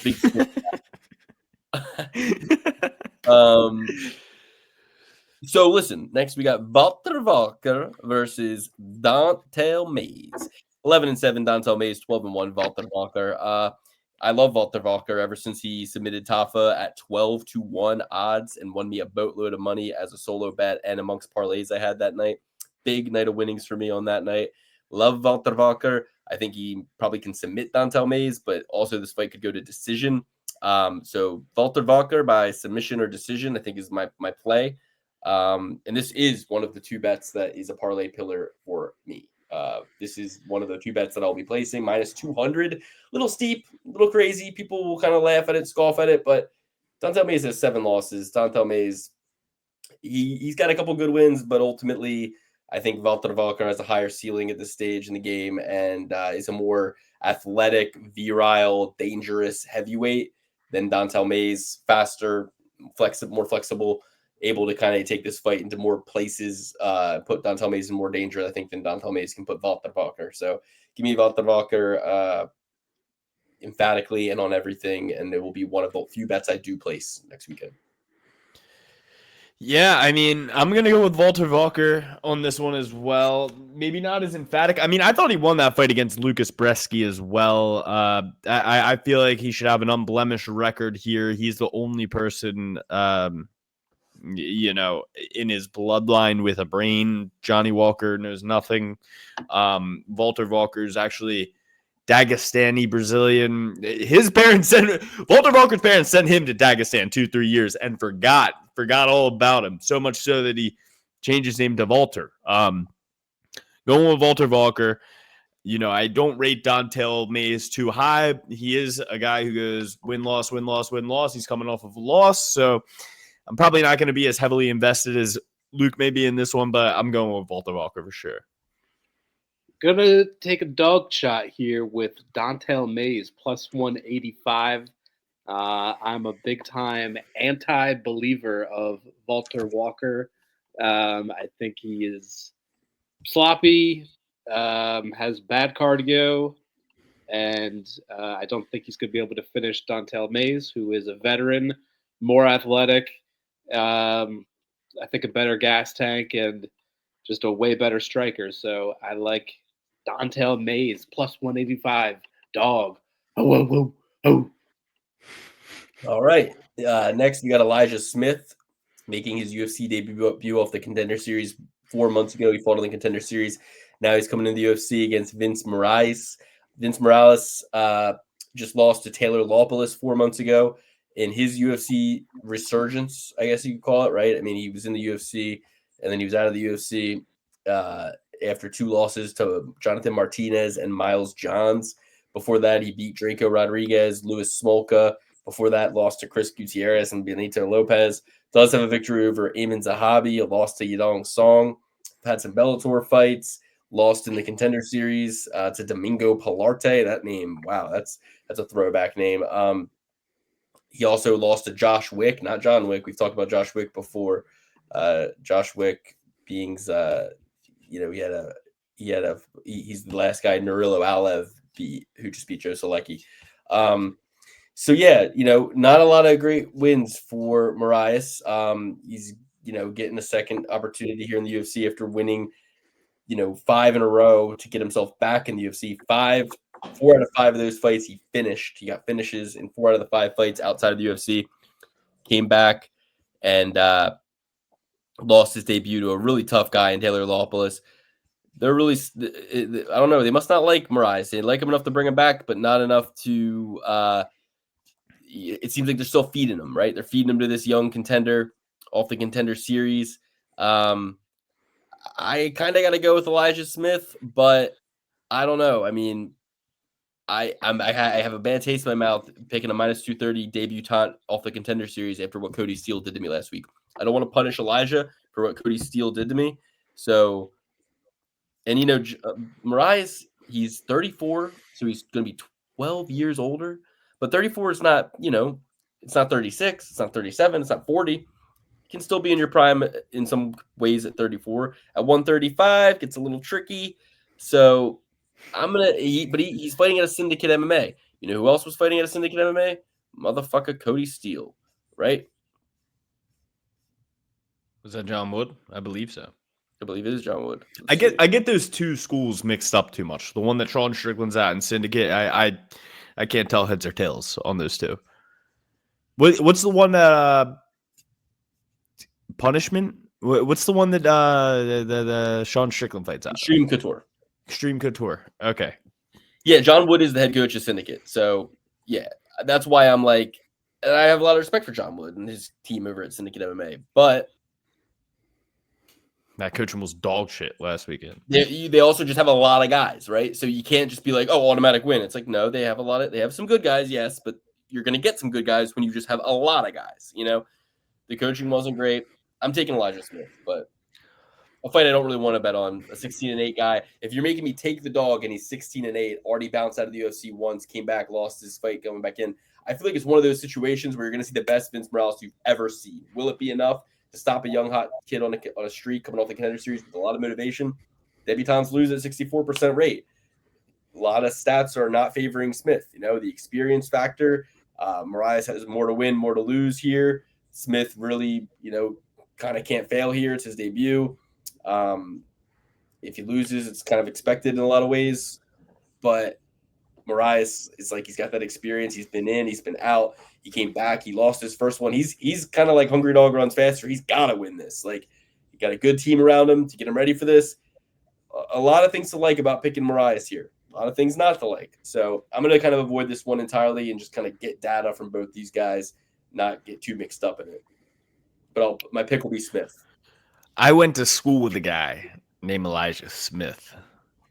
Big Stitch. So listen, next we got Walter Walker versus Dontel Mays. 11-7, Dontel Mays, 12-1, Walter Walker. I love Walter Walker ever since he submitted Tafa at 12-1 odds and won me a boatload of money as a solo bet and amongst parlays I had that night. Big night of winnings for me on that night. Love Walter Walker. I think he probably can submit Dontel Mays, but also this fight could go to decision. So Walter Walker by submission or decision, I think is my play. And this is one of the two bets that is a parlay pillar for me. This is one of the two bets that I'll be placing. Minus 200, little steep, little crazy. People will kind of laugh at it, scoff at it, but Dontel Mays has 7 losses. Dontel Mays, he's got a couple good wins, but ultimately I think Walter Walker has a higher ceiling at this stage in the game and is a more athletic, virile, dangerous heavyweight than Dontel Mays. Faster, more flexible, able to kind of take this fight into more places, put Dontel Mays in more danger, I think, than Dontel Mays can put Walter Walker. So give me Walter Walker emphatically and on everything, and it will be one of the few bets I do place next weekend. Yeah, I mean, I'm going to go with Walter Walker on this one as well. Maybe not as emphatic. I mean, I thought he won that fight against Lucas Bresky as well. I feel like he should have an unblemished record here. He's the only person in his bloodline with a brain. Johnny Walker knows nothing. Walter Walker is actually Dagestani Brazilian. His parents Walter Walker's parents sent him to Dagestan 2-3 years and forgot all about him. So much so that he changed his name to Walter. Going with Walter Walker. I don't rate Dontel Mays too high. He is a guy who goes win-loss, win-loss, win-loss. He's coming off of a loss, so I'm probably not going to be as heavily invested as Luke may be in this one, but I'm going with Walter Walker for sure. Gonna take a dog shot here with Dontel Mays plus 185. I'm a big time anti-believer of Walter Walker. I think he is sloppy, has bad cardio, and I don't think he's going to be able to finish Dontel Mays, who is a veteran, more athletic, I think a better gas tank, and just a way better striker. So I like Dontel Mays plus 185 dog. Oh. All right. Next, we got Elijah Smith making his UFC debut off the Contender Series 4 months ago. He fought in the Contender Series. Now he's coming into the UFC against Vince Morales. Vince Morales just lost to Taylor Lopoulos 4 months ago in his UFC resurgence, I guess you could call it, right? I mean, he was in the UFC, and then he was out of the UFC after 2 losses to Jonathan Martinez and Miles Johns. Before that, he beat Draco Rodriguez, Luis Smolka. Before that, lost to Chris Gutierrez and Benito Lopez. Does have a victory over Eamon Zahabi, a loss to Yadong Song. Had some Bellator fights. Lost in the Contender Series to Domingo Pilarte. That name, wow, that's a throwback name. He also lost to Josh Wick, not John Wick. We've talked about Josh Wick before. Josh Wick being, he's the last guy Nurilo Alev who just beat Joe Solecki. So yeah, not a lot of great wins for Moraes. He's getting a second opportunity here in the UFC after winning 5 in a row to get himself back in the UFC. 4 out of 5 of those fights he finished. He got finishes in 4 out of the 5 fights outside of the UFC. Came back and lost his debut to a really tough guy in Taylor Lopoulos. They're really, I don't know. They must not like Moraes. They like him enough to bring him back, but not enough to. It seems like they're still feeding him, right? They're feeding him to this young contender off the Contender Series. I kind of got to go with Elijah Smith, but I don't know. I mean, I have a bad taste in my mouth picking a -230 debutante off the Contender Series after what Cody Steele did to me last week. I don't want to punish Elijah for what Cody Steele did to me. So, and Moraes, he's 34, so he's going to be 12 years older. But 34 is not, it's not 36, it's not 37, it's not 40. You can still be in your prime in some ways at 34. At 135, gets a little tricky. So he's fighting at a Syndicate MMA. You know who else was fighting at a Syndicate MMA? Motherfucker Cody Steele, right? Was that John Wood? I believe so. I believe it is John Wood. I get those two schools mixed up too much. The one that Sean Strickland's at and Syndicate, I can't tell heads or tails on those two. What's the one Punishment? What's the one that the Sean Strickland fights at? Extreme Couture. Extreme Couture. Okay. Yeah, John Wood is the head coach of Syndicate. So, yeah, that's why I'm like, and I have a lot of respect for John Wood and his team over at Syndicate MMA. But that coach almost dog shit last weekend. They also just have a lot of guys, right? So you can't just be like, oh, automatic win. It's like, no, they have some good guys, yes, but you're going to get some good guys when you just have a lot of guys, The coaching wasn't great. I'm taking Elijah Smith, but a fight I don't really want to bet on. A 16-8 guy. If you're making me take the dog and he's 16-8, already bounced out of the UFC once, came back, lost his fight, going back in, I feel like it's one of those situations where you're going to see the best Vince Morales you've ever seen. Will it be enough to stop a young hot kid on a streak coming off the Contender Series with a lot of motivation? Debutantes lose at 64% rate. A lot of stats are not favoring Smith. The experience factor. Moraes has more to win, more to lose here. Smith really, kind of can't fail here. It's his debut. If he loses, it's kind of expected in a lot of ways. But Moraes is like, he's got that experience. He's been in, he's been out. He came back. He lost his first one. He's kind of like hungry dog runs faster. He's got to win this. Like, he got a good team around him to get him ready for this. A lot of things to like about picking Moraes here. A lot of things not to like. So I'm going to kind of avoid this one entirely and just kind of get data from both these guys, not get too mixed up in it. But my pick will be Smith. I went to school with a guy named Elijah Smith,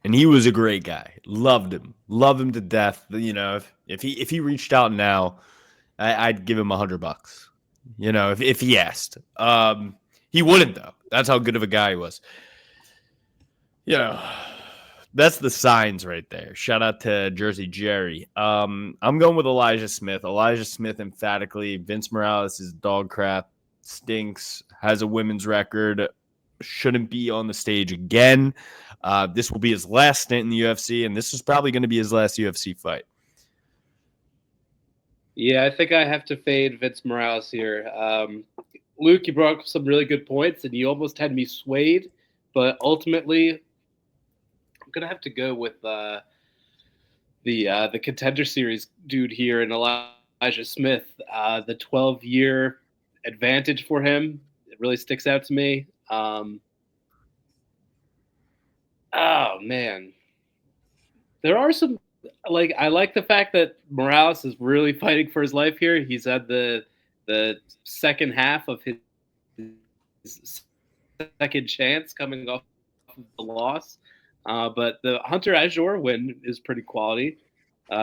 and he was a great guy. Loved him to death. If he reached out now, I'd give him $100. If he asked. He wouldn't though. That's how good of a guy he was. That's the signs right there. Shout out to Jersey Jerry. I'm going with Elijah Smith. Elijah Smith emphatically. Vince Morales is dog crap. Stinks. Has a women's record. Shouldn't be on the stage again. This will be his last stint in the UFC, and this is probably going to be his last UFC fight. Yeah, I think I have to fade Vince Morales here. Luke, you brought up some really good points, and you almost had me swayed, but ultimately, I'm gonna have to go with the Contender Series dude here in Elijah Smith. The 12-year advantage for him, it really sticks out to me. Oh man, there are some. I like the fact that Morales is really fighting for his life here. He's had the second half of his second chance coming off of the loss. But the Hunter Azure win is pretty quality.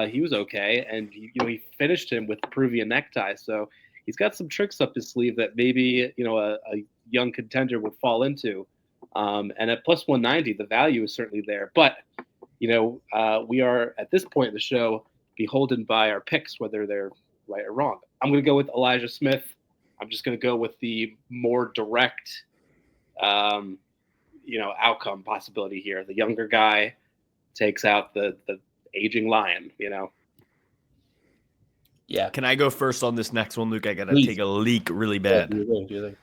He was okay, and he finished him with the Peruvian necktie. So he's got some tricks up his sleeve that maybe a young contender would fall into. And at plus 190, the value is certainly there. But we are at this point in the show beholden by our picks, whether they're right or wrong. I'm going to go with Elijah Smith. I'm just going to go with the more direct, outcome possibility here. The younger guy takes out the aging lion. Yeah. Can I go first on this next one, Luke? I gotta Please. take a leak really Yeah, bad. do your thing.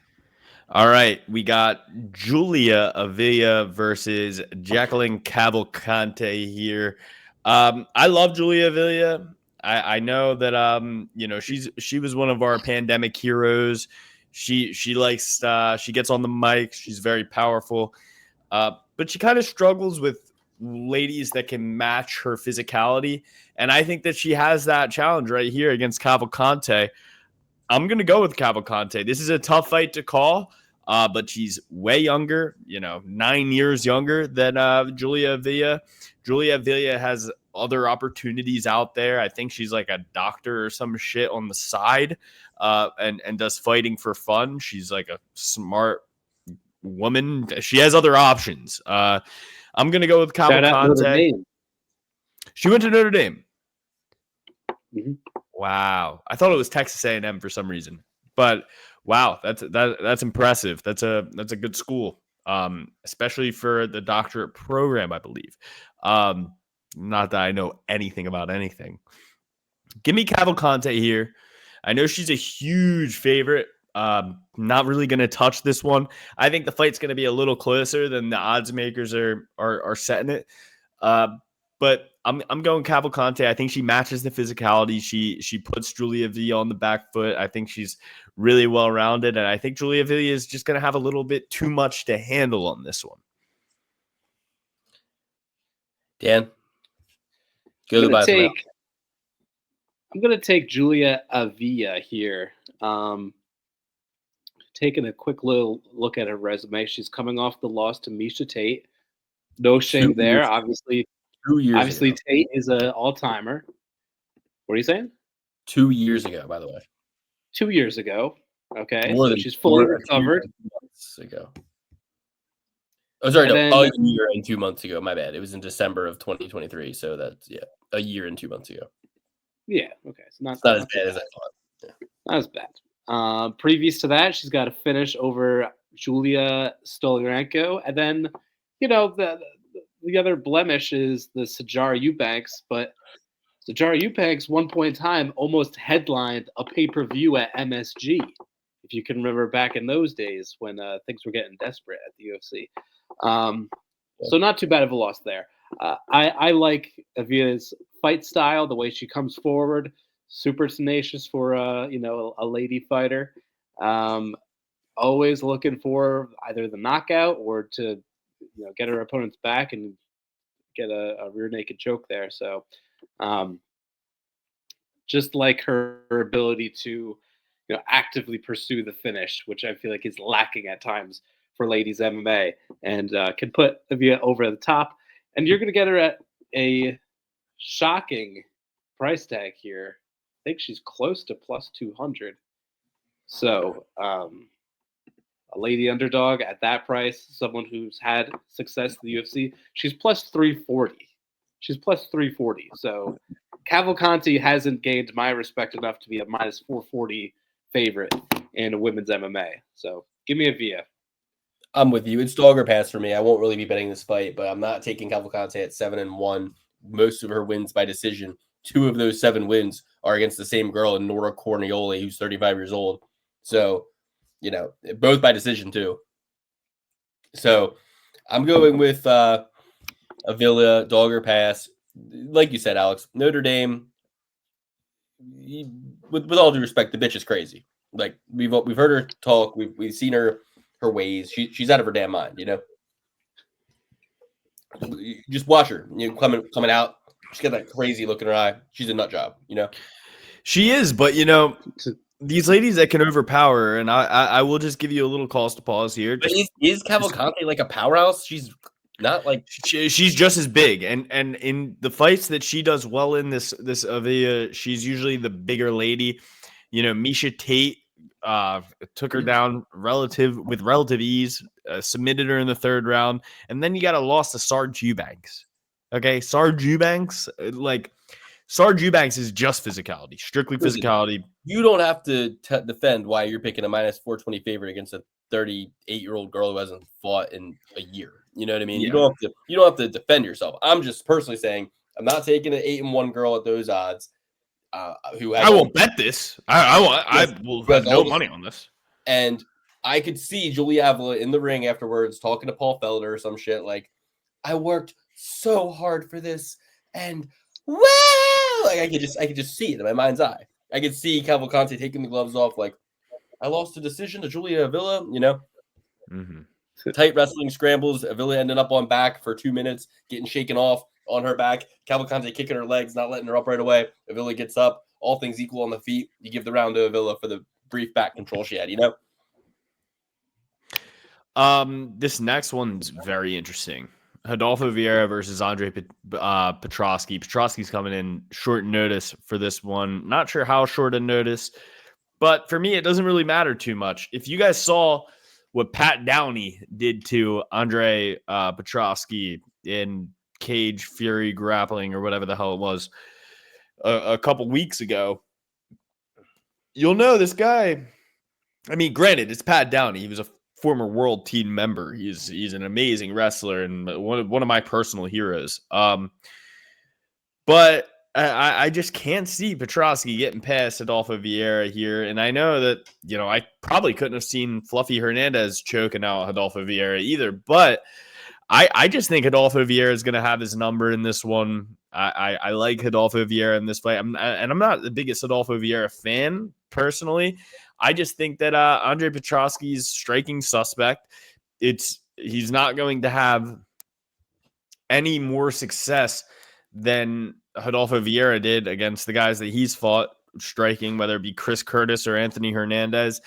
All right, we got Julia Avila versus Jacqueline Cavalcante here. I love Julia Avila. I know that she was one of our pandemic heroes. She likes she gets on the mic. She's very powerful, but she kind of struggles with ladies that can match her physicality. And I think that she has that challenge right here against Cavalcante. I'm going to go with Cavalcante. This is a tough fight to call, but she's way younger, 9 years younger than Julia Avila. Julia Avila has other opportunities out there. I think she's like a doctor or some shit on the side, and does fighting for fun. She's like a smart woman. She has other options. I'm going to go with Shout out Notre Cavalcante. Dame. She went to Notre Dame. Mhm. Wow. I thought it was Texas A&M for some reason. But wow, that's impressive. That's a good school. Especially for the doctorate program, I believe. Not that I know anything about anything. Give me Cavalcante here. I know she's a huge favorite. Not really going to touch this one. I think the fight's going to be a little closer than the odds makers are setting it. But I'm going Cavalcante. I think she matches the physicality. She puts Julia Avila on the back foot. I think she's really well rounded, and I think Julia Avila is just going to have a little bit too much to handle on this one. Dan, I'm gonna take Julia Avila here. Taking a quick little look at her resume, she's coming off the loss to Misha Tate. No shame there. Obviously, 2 years ago. Tate is an all-timer. What are you saying? 2 years ago, by the way. 2 years ago. Okay, More so than she's fully 2 recovered. months ago. Oh, sorry, And no, then- a year and 2 months ago. My bad. It was in December of 2023, so that's a year and 2 months ago. Yeah. Okay. So It's not as bad as I thought. Not as bad. Previous to that, she's got a finish over Julia Stoliarenko, and then the other blemish is the Sajara Eubanks, but Sajara Eubanks, one point in time, almost headlined a pay-per-view at MSG, if you can remember back in those days when things were getting desperate at the UFC. So not too bad of a loss there. I like Avila's fight style, the way she comes forward, super tenacious for a lady fighter. Always looking for either the knockout or to get her opponent's back and get a rear naked choke there. So just like her ability to actively pursue the finish, which I feel like is lacking at times for ladies MMA, and can put Avila over the top. And you're going to get her at a shocking price tag here. I think she's close to plus 200. So a lady underdog at that price, someone who's had success in the UFC, she's plus 340. She's plus 340. So Cavalcante hasn't gained my respect enough to be a minus 440 favorite in women's MMA. So give me a Via. I'm with you. It's dog or pass for me. I won't really be betting this fight, but I'm not taking Cavalcante at 7-1. Most of her wins by decision. 2 of those 7 wins are against the same girl, Nora Cornioli, who's 35 years old. So, both by decision too. So I'm going with Avila, dog or pass. Like you said, Alex, Notre Dame, with all due respect, the bitch is crazy. Like we've heard her talk. We've seen her ways. She's out of her damn mind, Just watch her. Coming out. She's got that crazy look in her eye. She's a nut job, She is, but these ladies that can overpower her, and I will just give you a little cause to pause here. But is Cavalcante like a powerhouse? She's not like she's just as big, and in the fights that she does well in this Avila, she's usually the bigger lady. Misha Tate took her down with relative ease, submitted her in the 3rd round, and then you got a loss to Sarge Eubanks. Okay, Sarge Eubanks, like Sarge Eubanks is just physicality, strictly Listen, physicality. You don't have to defend why you're picking a minus 420 favorite against a 38-year-old girl who hasn't fought in a year. You know what I mean? Yeah. You don't have to defend yourself. I'm just personally saying I'm not taking an 8-1 girl at those odds. Who has I won't bet this. I will who has have no all the- money on this. And I could see Julia Avila in the ring afterwards talking to Paul Felder or some shit like, I worked so hard for this, and wow, like I could just see it in my mind's eye. I could see Cavalcante taking the gloves off, like, I lost a decision to Julia Avila, you know. Mm-hmm. Tight wrestling scrambles. Avila ended up on back for 2 minutes, getting shaken off on her back. Cavalcante kicking her legs, not letting her up right away. Avila gets up. All things equal on the feet. You give the round to Avila for the brief back control she had, you know? This next one's very interesting. Rodolfo Vieira versus Andre Petroski. Petroski's coming in short notice for this one. Not sure how short a notice, but for me, it doesn't really matter too much. If you guys saw what Pat Downey did to Andre Petroski in Cage Fury Grappling or whatever the hell it was a couple weeks ago, you'll know this guy. I mean, granted, it's Pat Downey. He was a former world team member. He's an amazing wrestler and one of my personal heroes. But I just can't see Petroski getting past Adolfo Vieira here. And I know that, you know, I probably couldn't have seen Fluffy Hernandez choking out Adolfo Vieira either. But I just think Adolfo Vieira is going to have his number in this one. I like Adolfo Vieira in this fight. I'm not the biggest Adolfo Vieira fan personally. I just think that Andre Petroski's striking suspect. He's not going to have any more success than Rodolfo Vieira did against the guys that he's fought striking, whether it be Chris Curtis or Anthony Hernandez.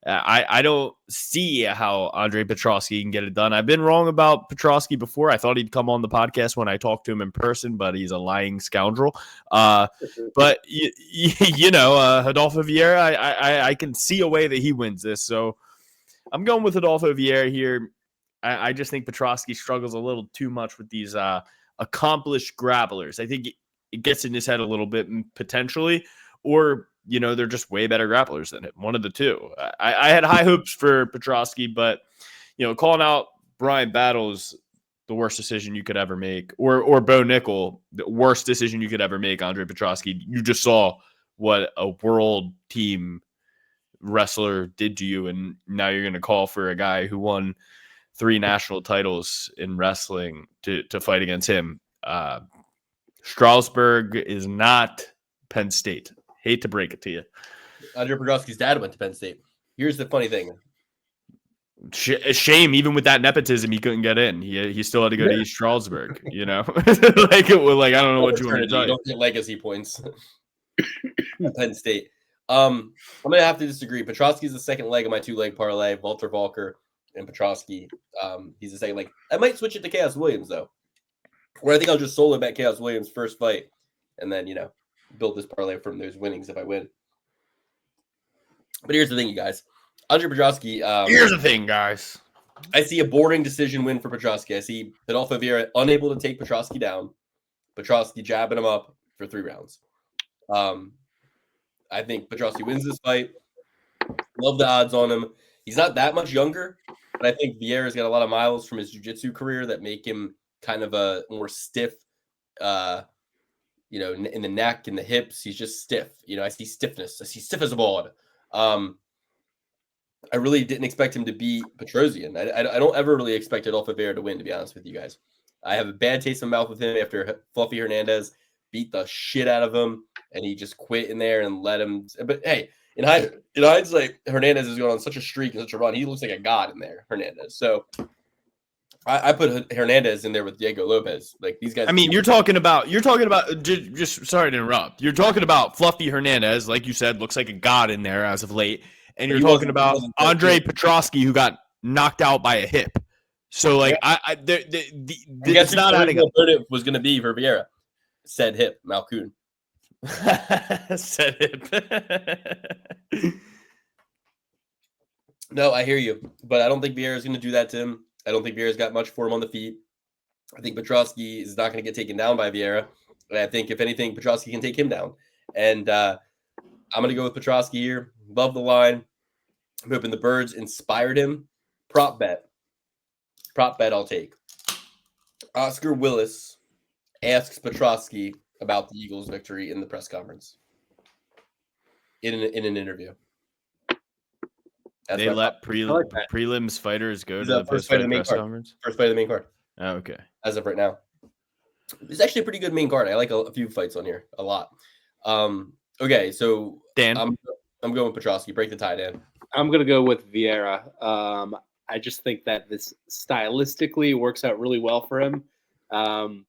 I don't see how Andre Petroski can get it done. I've been wrong about Petroski before. I thought he'd come on the podcast when I talked to him in person, but he's a lying scoundrel. But you know, Rodolfo Vieira, I can see a way that he wins this. So I'm going with Rodolfo Vieira here. I just think Petroski struggles a little too much with these accomplished grapplers. I think it gets in his head a little bit potentially, or you know, they're just way better grapplers than him. One of the two. I had high hopes for Petroski, but you know, calling out Brian Battles, the worst decision you could ever make, or Bo Nickel, the worst decision you could ever make. Andre Petroski, you just saw what a world team wrestler did to you, and now you're going to call for a guy who won 3 national titles in wrestling to fight against him. Strasburg is not Penn State. Hate to break it to you. Andre Petroski's dad went to Penn State. Here's the funny thing. Shame, even with that nepentism, he couldn't get in. He still had to go to East Strasburg, you know? like I don't know what you want to tell you. Don't get legacy points. Penn State. I'm going to have to disagree. Petroski's the second leg of my 2-leg parlay. Walter Volker and Petroski. He's the second leg. I might switch it to Chaos Williams, though. Where I think I'll just solo bet Chaos Williams' first fight. And then, you know, build this parlay from those winnings if I win. But here's the thing, you guys. Andre Petroski. Here's the thing, guys. I see a boring decision win for Petroski. I see Adolfo Vieira unable to take Petroski down. Petroski jabbing him up for 3 rounds. I think Petroski wins this fight. Love the odds on him. He's not that much younger, but I think Vieira's got a lot of miles from his jiu-jitsu career that make him kind of a more stiff, you know, in the neck and the hips. He's just stiff. You know, I see stiffness. I see stiff as a board. I really didn't expect him to beat Petrosian. I don't ever really expect Adolfo Vieira to win, to be honest with you guys. I have a bad taste in my mouth with him after Fluffy Hernandez beat the shit out of him, and he just quit in there and let him. But hey, in hindsight, Hernandez is going on such a streak and such a run. He looks like a god in there, Hernandez. So I put Hernandez in there with Diego Lopez. Like these guys. I mean, you're talking about just sorry to interrupt. You're talking about Fluffy Hernandez, like you said, looks like a god in there as of late. And you're talking about Andre Petroski, who got knocked out by a hip. So, like, it's not adding up. Verdict was going to be for Vieira. Said hip, Malcoon. Said hip. No, I hear you. But I don't think Vieira's going to do that to him. I don't think Vieira's got much for him on the feet. I think Petroski is not going to get taken down by Vieira. And I think, if anything, Petrosky can take him down. And I'm going to go with Petrosky here. Love the line. I'm hoping the birds inspired him. Prop bet. I'll take. Oscar Willis asks Petrosky about the Eagles' victory in the press conference. In an interview. They let prelims fighters go to the post-fight press conference? First fight of the main card. Oh, okay. As of right now. It's actually a pretty good main card. I like a few fights on here. A lot. Okay, so Dan. I'm going with Petrosky. Break the tie, Dan. I'm going to go with Vieira. I just think that this stylistically works out really well for him. On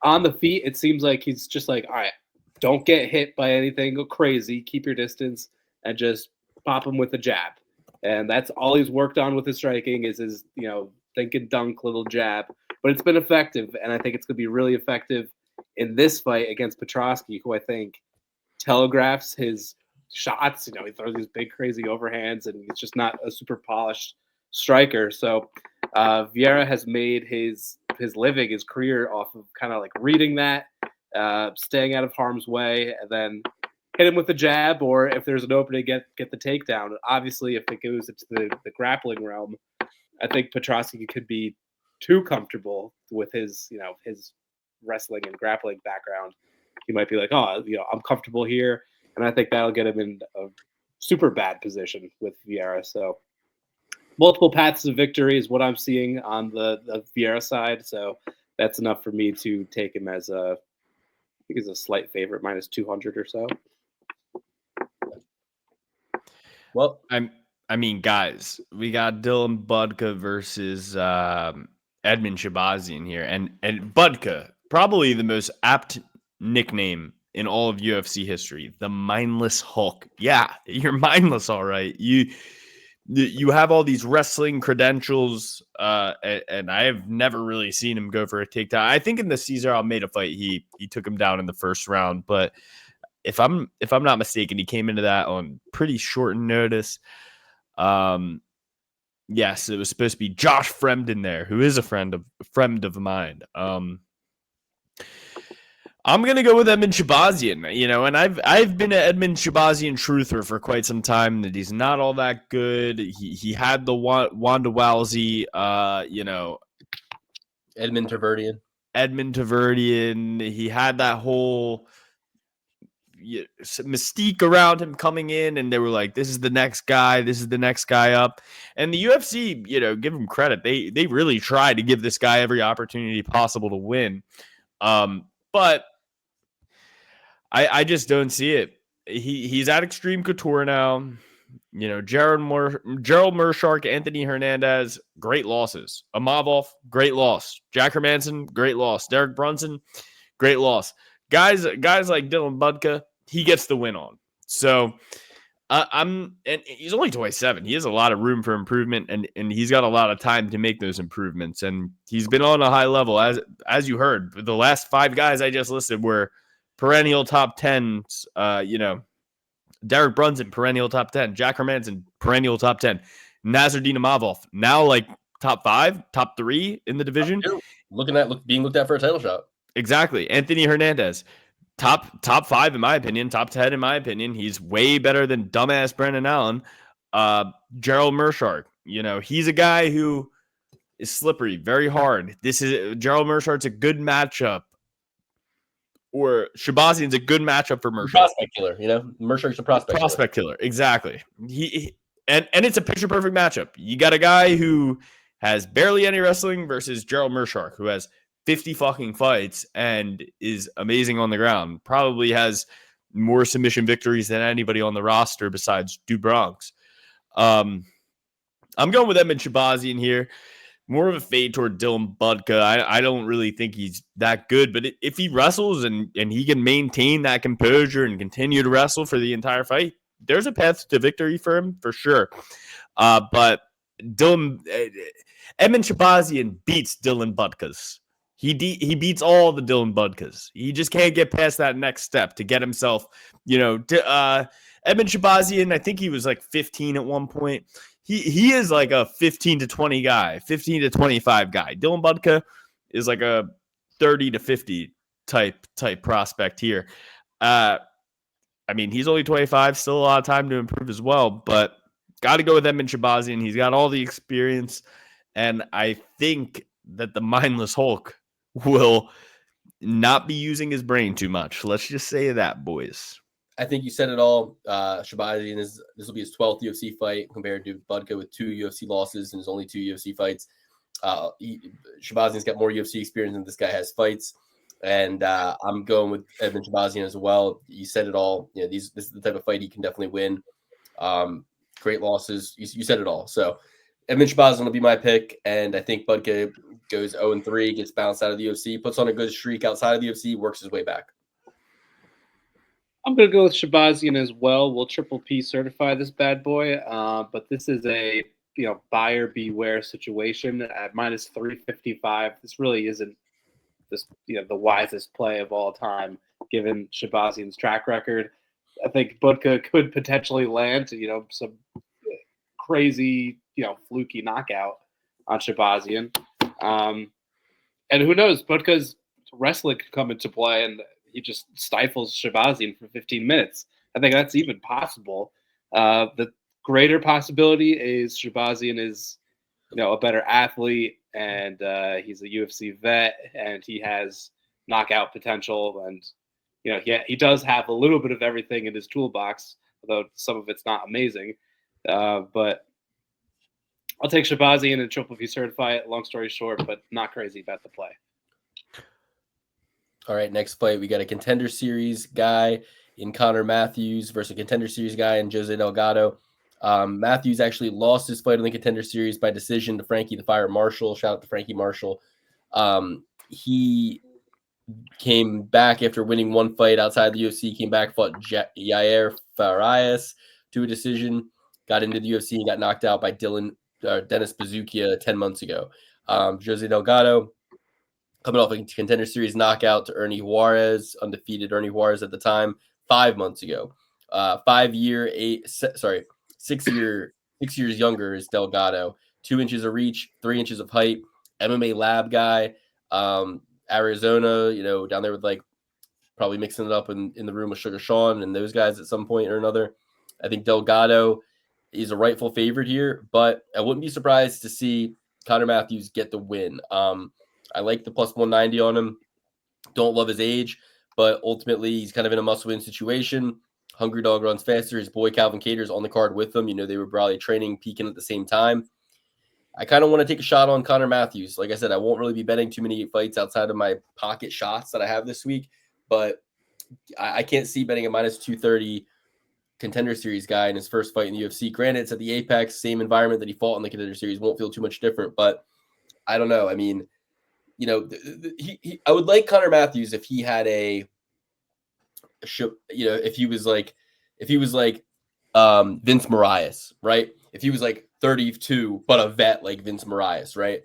the feet, it seems like he's just like, all right, don't get hit by anything, go crazy, keep your distance, and just pop him with a jab. And that's all he's worked on with his striking is his, think and dunk little jab. But it's been effective, and I think it's going to be really effective in this fight against Petrosky, who I think telegraphs his shots. He throws these big, crazy overhands, and he's just not a super polished striker. So Vieira has made his living, his career off of kind of like reading that, staying out of harm's way, and then hit him with a jab, or if there's an opening, get the takedown. Obviously, if it goes into the grappling realm, I think Petrosky could be too comfortable with his wrestling and grappling background. He might be like, I'm comfortable here, and I think that'll get him in a super bad position with Vieira. So multiple paths to victory is what I'm seeing on the Vieira side. So that's enough for me to take him as I think he's a slight favorite, minus 200 or so. Well, I mean, guys, we got Dylan Budka versus Edmund Shabazian here, and Budka, probably the most apt nickname in all of UFC history, the Mindless Hulk. Yeah, you're mindless, all right. You have all these wrestling credentials, and I have never really seen him go for a takedown. I think in the Cesar Almeida fight, he took him down in the first round, but if I'm not mistaken, he came into that on pretty short notice. Yes, it was supposed to be Josh Fremden there, who is a friend of mine. I'm gonna go with Edmund Shabazian, and I've been an Edmund Shabazian truther for quite some time. That he's not all that good. He had the Wanda Wowsy, Edmund Taverdian. He had that whole mystique around him coming in, and they were like, this is the next guy up. And the UFC, give him credit, they really tried to give this guy every opportunity possible to win, but I just don't see it. He's at Extreme Couture now. Gerald Mershark, Anthony Hernandez, great losses. Amavov, great loss. Jack Hermanson, great loss. Derek Brunson, great loss. Guys like Dylan Budka, he gets the win on. So and he's only 27. He has a lot of room for improvement, and he's got a lot of time to make those improvements. And he's been on a high level, as you heard. The last 5 guys I just listed were perennial top 10s. Derek Brunson, perennial top 10. Jack Hermanson, perennial top 10. Nasruddin Imavov, now like top 5, top 3 in the division. Being looked at for a title shot. Exactly. Anthony Hernandez, top 5 in my opinion, top 10 in my opinion. He's way better than dumbass Brendan Allen. Gerald Mershark, he's a guy who is slippery, very hard. Gerald Mershark's a good matchup, or Shabazian's a good matchup for Mershark. Prospect killer, Mershark's a prospect killer. Exactly. And it's a picture perfect matchup. You got a guy who has barely any wrestling versus Gerald Mershark, who has 50 fucking fights and is amazing on the ground. Probably has more submission victories than anybody on the roster besides Dubronx. I'm going with Edmund Shabazian here. More of a fade toward Dylan Budka. I don't really think he's that good, but if he wrestles and he can maintain that composure and continue to wrestle for the entire fight, there's a path to victory for him for sure. But Edmund Shabazian beats Dylan Budkas. He beats all the Dylan Budkas. He just can't get past that next step to get himself, Edmund Shabazian, I think he was like 15 at one point. He is like a 15 to 20 guy, 15 to 25 guy. Dylan Budka is like a 30 to 50 type prospect here. I mean, he's only 25, still a lot of time to improve as well, but got to go with Edmund Shabazian. He's got all the experience, and I think that the mindless Hulk will not be using his brain too much. Let's just say that, boys. I think you said it all. Shabazian this will be his 12th UFC fight compared to Budka with 2 UFC losses and his only 2 UFC fights. Shabazian's got more UFC experience than this guy has fights. And I'm going with Edmund Shabazian as well. You said it all. You know, this is the type of fight he can definitely win. Great losses. You said it all. So Edmund Shabazian will be my pick. And I think Budka goes 0-3, gets bounced out of the UFC, puts on a good streak outside of the UFC, works his way back. I'm going to go with Shabazian as well. We'll triple P certify this bad boy. But this is a buyer beware situation at minus 355. This really isn't the wisest play of all time, given Shabazian's track record. I think Budka could potentially land, some crazy, fluky knockout on Shabazian. And who knows, Budka's wrestling could come into play and he just stifles Shabazian for 15 minutes. I think that's even possible. The greater possibility is Shabazian is, a better athlete, and he's a UFC vet, and he has knockout potential, and he does have a little bit of everything in his toolbox, although some of it's not amazing. But I'll take Shabazian and triple P certify it. Long story short, but not crazy about the play. All right, next fight, we got a Contender Series guy in Connor Matthews versus a Contender Series guy in Jose Delgado. Matthews actually lost his fight in the Contender Series by decision to Frankie the Fire Marshall. Shout out to Frankie Marshall. He came back after winning one fight outside the UFC, came back, fought Yair Farias to a decision, got into the UFC and got knocked out by Dennis Bazookia 10 months ago. Jose Delgado coming off a Contender Series knockout to Ernie Juarez, undefeated Ernie Juarez at the time, 5 months ago. 6 years younger is Delgado. 2 inches of reach, 3 inches of height, MMA lab guy, Arizona, down there with probably mixing it up in the room with Sugar Sean and those guys at some point or another. I think Delgado is a rightful favorite here, but I wouldn't be surprised to see Connor Matthews get the win. I like the plus 190 on him. Don't love his age, but ultimately he's kind of in a must-win situation. Hungry Dog runs faster. His boy Calvin Cater's on the card with him. They were probably training, peaking at the same time. I kind of want to take a shot on Connor Matthews. Like I said, I won't really be betting too many fights outside of my pocket shots that I have this week, but I can't see betting a minus 230 Contender Series guy in his first fight in the UFC. Granted, it's at the Apex, same environment that he fought in the Contender Series. Won't feel too much different, but I don't know. I mean, I would like Connor Matthews if he had if he was like Vince Moraes, right? If he was 32, but a vet like Vince Moraes, right?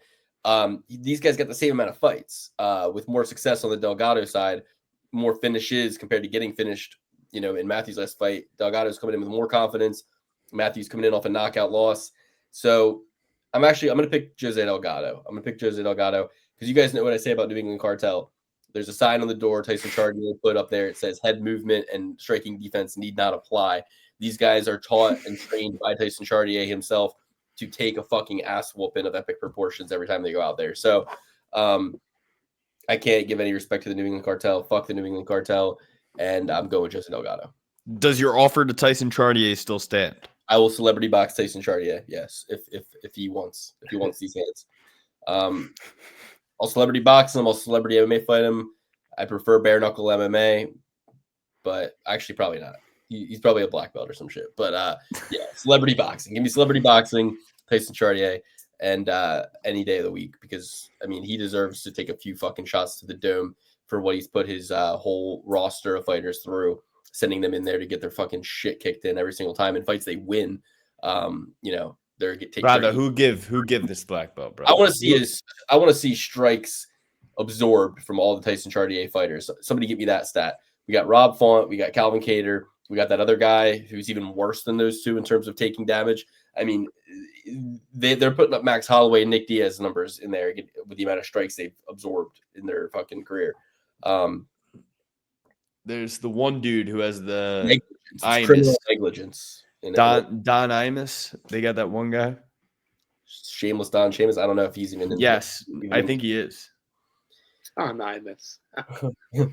These guys got the same amount of fights, with more success on the Delgado side, more finishes compared to getting finished. In Matthews' last fight, Delgado's coming in with more confidence. Matthews coming in off a knockout loss. So I'm going to pick Jose Delgado. Because you guys know what I say about New England Cartel. There's a sign on the door Tyson Chartier put up there. It says head movement and striking defense need not apply. These guys are taught and trained by Tyson Chartier himself to take a fucking ass whooping of epic proportions every time they go out there. So I can't give any respect to the New England Cartel. Fuck the New England Cartel. And I'm going with Jose Delgado. Does your offer to Tyson Chartier still stand? I will celebrity box Tyson Chartier. Yes, if he wants these hands. I'll celebrity box him. I'll celebrity MMA fight him. I prefer bare knuckle MMA, but actually probably not. He's probably a black belt or some shit. But yeah, celebrity boxing. Give me celebrity boxing, Tyson Chartier, and any day of the week, because he deserves to take a few fucking shots to the dome for what he's put his whole roster of fighters through, sending them in there to get their fucking shit kicked in every single time in fights they win. They're who give this black belt, bro? I want to see strikes absorbed from all the Tyson Chartier fighters. Somebody get me that stat. We got Rob Font, we got Calvin Cater, we got that other guy who's even worse than those two in terms of taking damage. They're putting up Max Holloway and Nick Diaz numbers in there with the amount of strikes they've absorbed in their fucking career. There's the one dude who has the Negligence. It's criminal Imus. negligence. Don Imus. They got that one guy. Shameless Don Shameless. I don't know if he's even in. Yes, I think he is. Oh, nine. What do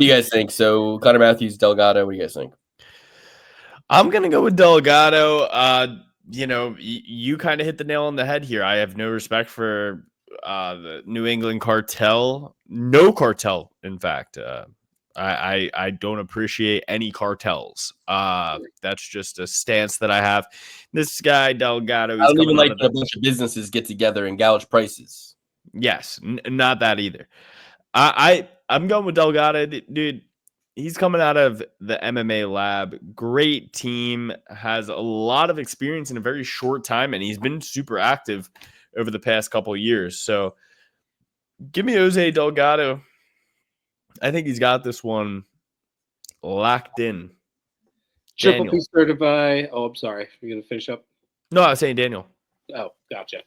you guys think? So Connor Matthews, Delgado. What do you guys think? I'm gonna go with Delgado. You kind of hit the nail on the head here. I have no respect for the New England cartel. No cartel, in fact. I don't appreciate any cartels. That's just a stance that I have. This guy Delgado. I don't even like that a bunch of businesses get together and gouge prices. Yes, not that either. I'm going with Delgado, dude. He's coming out of the MMA lab. Great team, has a lot of experience in a very short time, and he's been super active over the past couple of years. So give me Jose Delgado. I think he's got this one locked in. Triple Daniel. P certified. Oh, I'm sorry. You're going to finish up? No, I was saying Daniel. Oh, gotcha.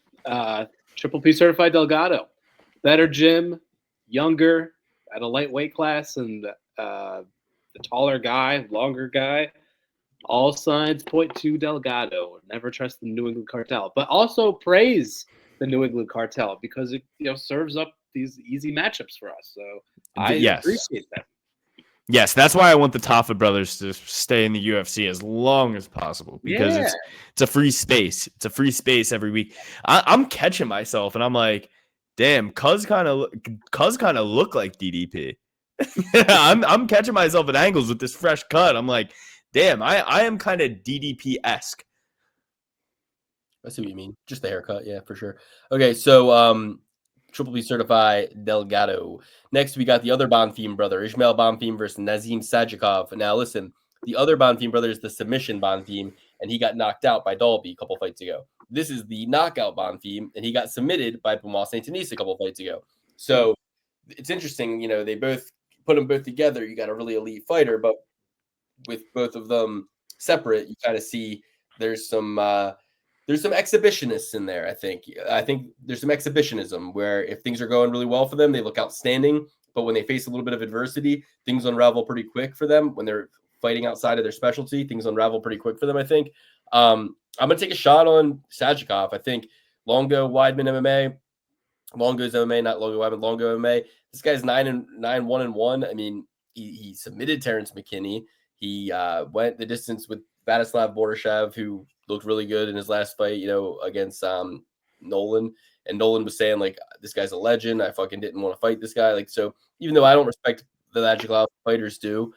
Triple P certified Delgado. Better gym, younger, at a lightweight class, and the taller guy, longer guy. All signs point to Delgado. Never trust the New England cartel, but also praise the New England cartel because it serves up these easy matchups for us. So I appreciate that. Yes, that's why I want the Taffa brothers to stay in the UFC as long as possible because it's a free space. It's a free space every week. I'm catching myself and I'm like, damn, Cuz kind of look like DDP. I'm catching myself at angles with this fresh cut. I'm like, damn, I am kind of DDP-esque. I see what you mean. Just the haircut, yeah, for sure. Okay, so Triple B certified Delgado. Next, we got the other Bonfim brother, Ismail Bonfim versus Nazim Sajikov. Now, listen, the other Bonfim brother is the submission Bonfim, and he got knocked out by Dalby a couple fights ago. This is the knockout Bonfim, and he got submitted by Benoit Saint-Denis a couple fights ago. So it's interesting, they both put them both together. You got a really elite fighter, but with both of them separate, you kind of see there's some exhibitionists in there. I think there's some exhibitionism where if things are going really well for them, they look outstanding. But when they face a little bit of adversity, things unravel pretty quick for them. When they're fighting outside of their specialty, things unravel pretty quick for them, I think. I'm going to take a shot on Sajikov. I think Longo, Weidman MMA. Longo's MMA, not Longo Weidman, Longo MMA. This guy's 9-1-1. I mean, he submitted Terrence McKinney. He went the distance with Vladislav Borishev, who looked really good in his last fight, against Nolan. And Nolan was saying, like, this guy's a legend. I fucking didn't want to fight this guy. Like, so even though I don't respect the Vladislav fighters do,